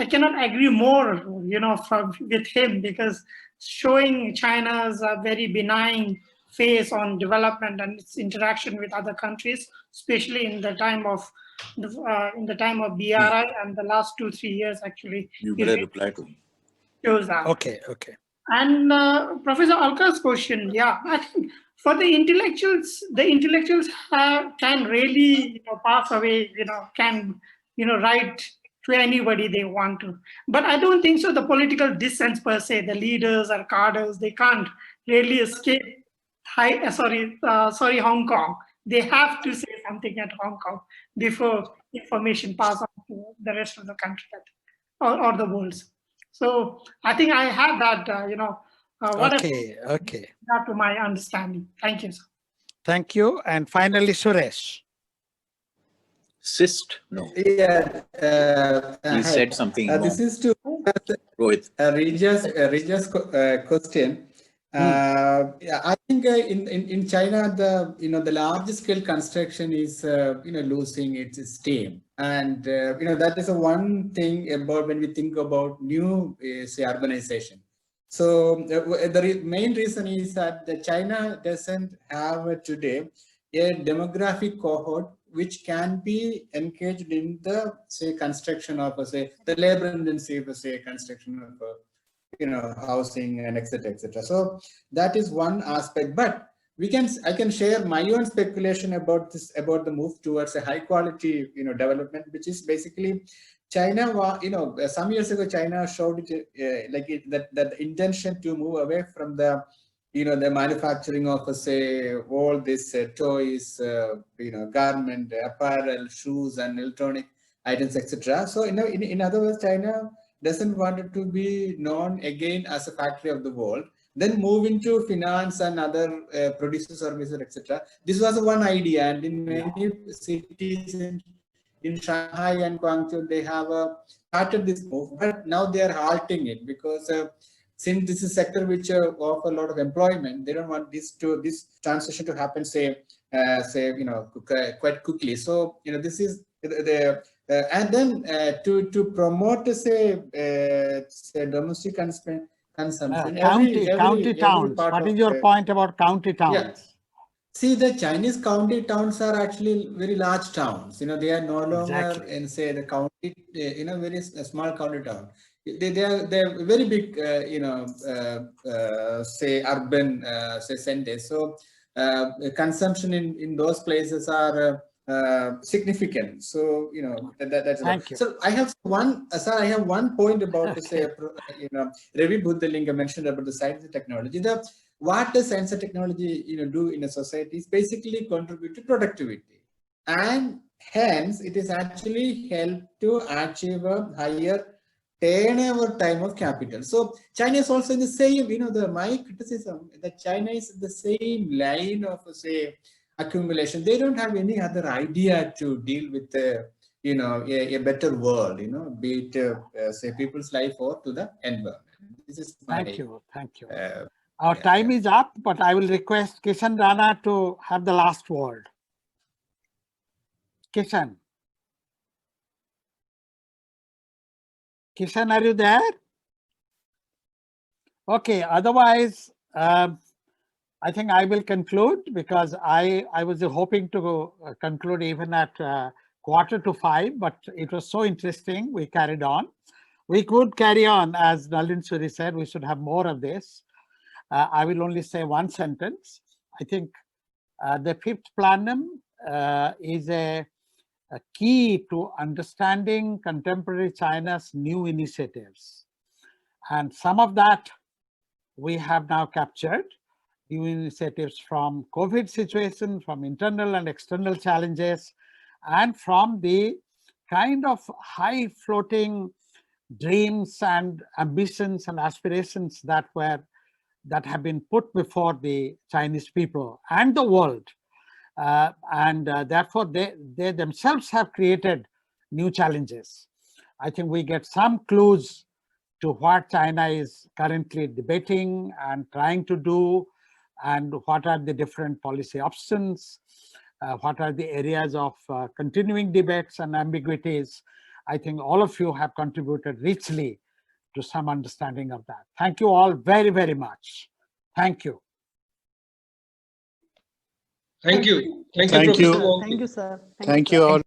cannot agree more, with him, because showing China's very benign face on development and its interaction with other countries, especially in the time of BRI and the last 2-3 years, actually. You better reply to me. Shows that. Okay. And Professor Alka's question, I think for the intellectuals can really pass away, can write to anybody they want to. But I don't think so. The political dissents per se, the leaders or cadres, they can't really escape. Hong Kong. They have to say something at Hong Kong before information passes on to the rest of the country or the world. So I think I have that, Okay. That to my understanding. Thank you, sir. Thank you. And finally, Suresh. Cyst? No. Yeah. He said something wrong. This is to Rohit. Regia's question. I think in China, the large scale construction is losing its steam, and that is the one thing about when we think about new say urbanization. So the main reason is that China doesn't have today a demographic cohort which can be engaged in the construction of the labor intensive construction of housing and etc. So that is one aspect, but I can share my own speculation about the move towards a high quality development, which is basically China. Some years ago China showed it that the intention to move away from the the manufacturing of, say, all this toys, garment, apparel, shoes, and electronic items, etc. So, in other words, China doesn't want it to be known again as a factory of the world. Then move into finance and other producer services, etc. This was one idea, and in many cities in Shanghai and Guangzhou, they have started this move, but now they are halting it because since this is a sector which offer a lot of employment, they don't want this transition to happen, quite quickly. So this is the and then to promote say domestic consumption. County towns. What is your point about county towns? Yeah. See, the Chinese county towns are actually very large towns. They are no longer in, say, the county, very small county town. They're very big, say, urban, say, centers. So consumption in those places are significant. So, that's Thank you. So I have one, sir, I have one point about, say, Ravi Buddhalinga mentioned about the science and technology. What does science and technology do in a society is basically contribute to productivity, and hence it is actually helped to achieve a higher turnover time of capital. So China is also in the same, my criticism that China is in the same line of, say, accumulation. They don't have any other idea to deal with a better world, be it say people's life or to the environment. This is my, thank you. Our time is up, but I will request Kishan Rana to have the last word. Kishan. Kishan, are you there? Okay, otherwise, I think I will conclude because I was hoping to conclude even at 4:45, but it was so interesting, we carried on. We could carry on, as Nalin Suri said, we should have more of this. I will only say one sentence. I think the Fifth Plenum is a key to understanding contemporary China's new initiatives. And some of that we have now captured, new initiatives from COVID situation, from internal and external challenges, and from the kind of high floating dreams and ambitions and aspirations that have been put before the Chinese people and the world. Therefore, they themselves have created new challenges. I think we get some clues to what China is currently debating and trying to do, and what are the different policy options, what are the areas of continuing debates and ambiguities. I think all of you have contributed richly to some understanding of that. Thank you all very, very much. Thank you. Thank you. Thank you, Thank you. Professor. Thank you, sir. Thank you all.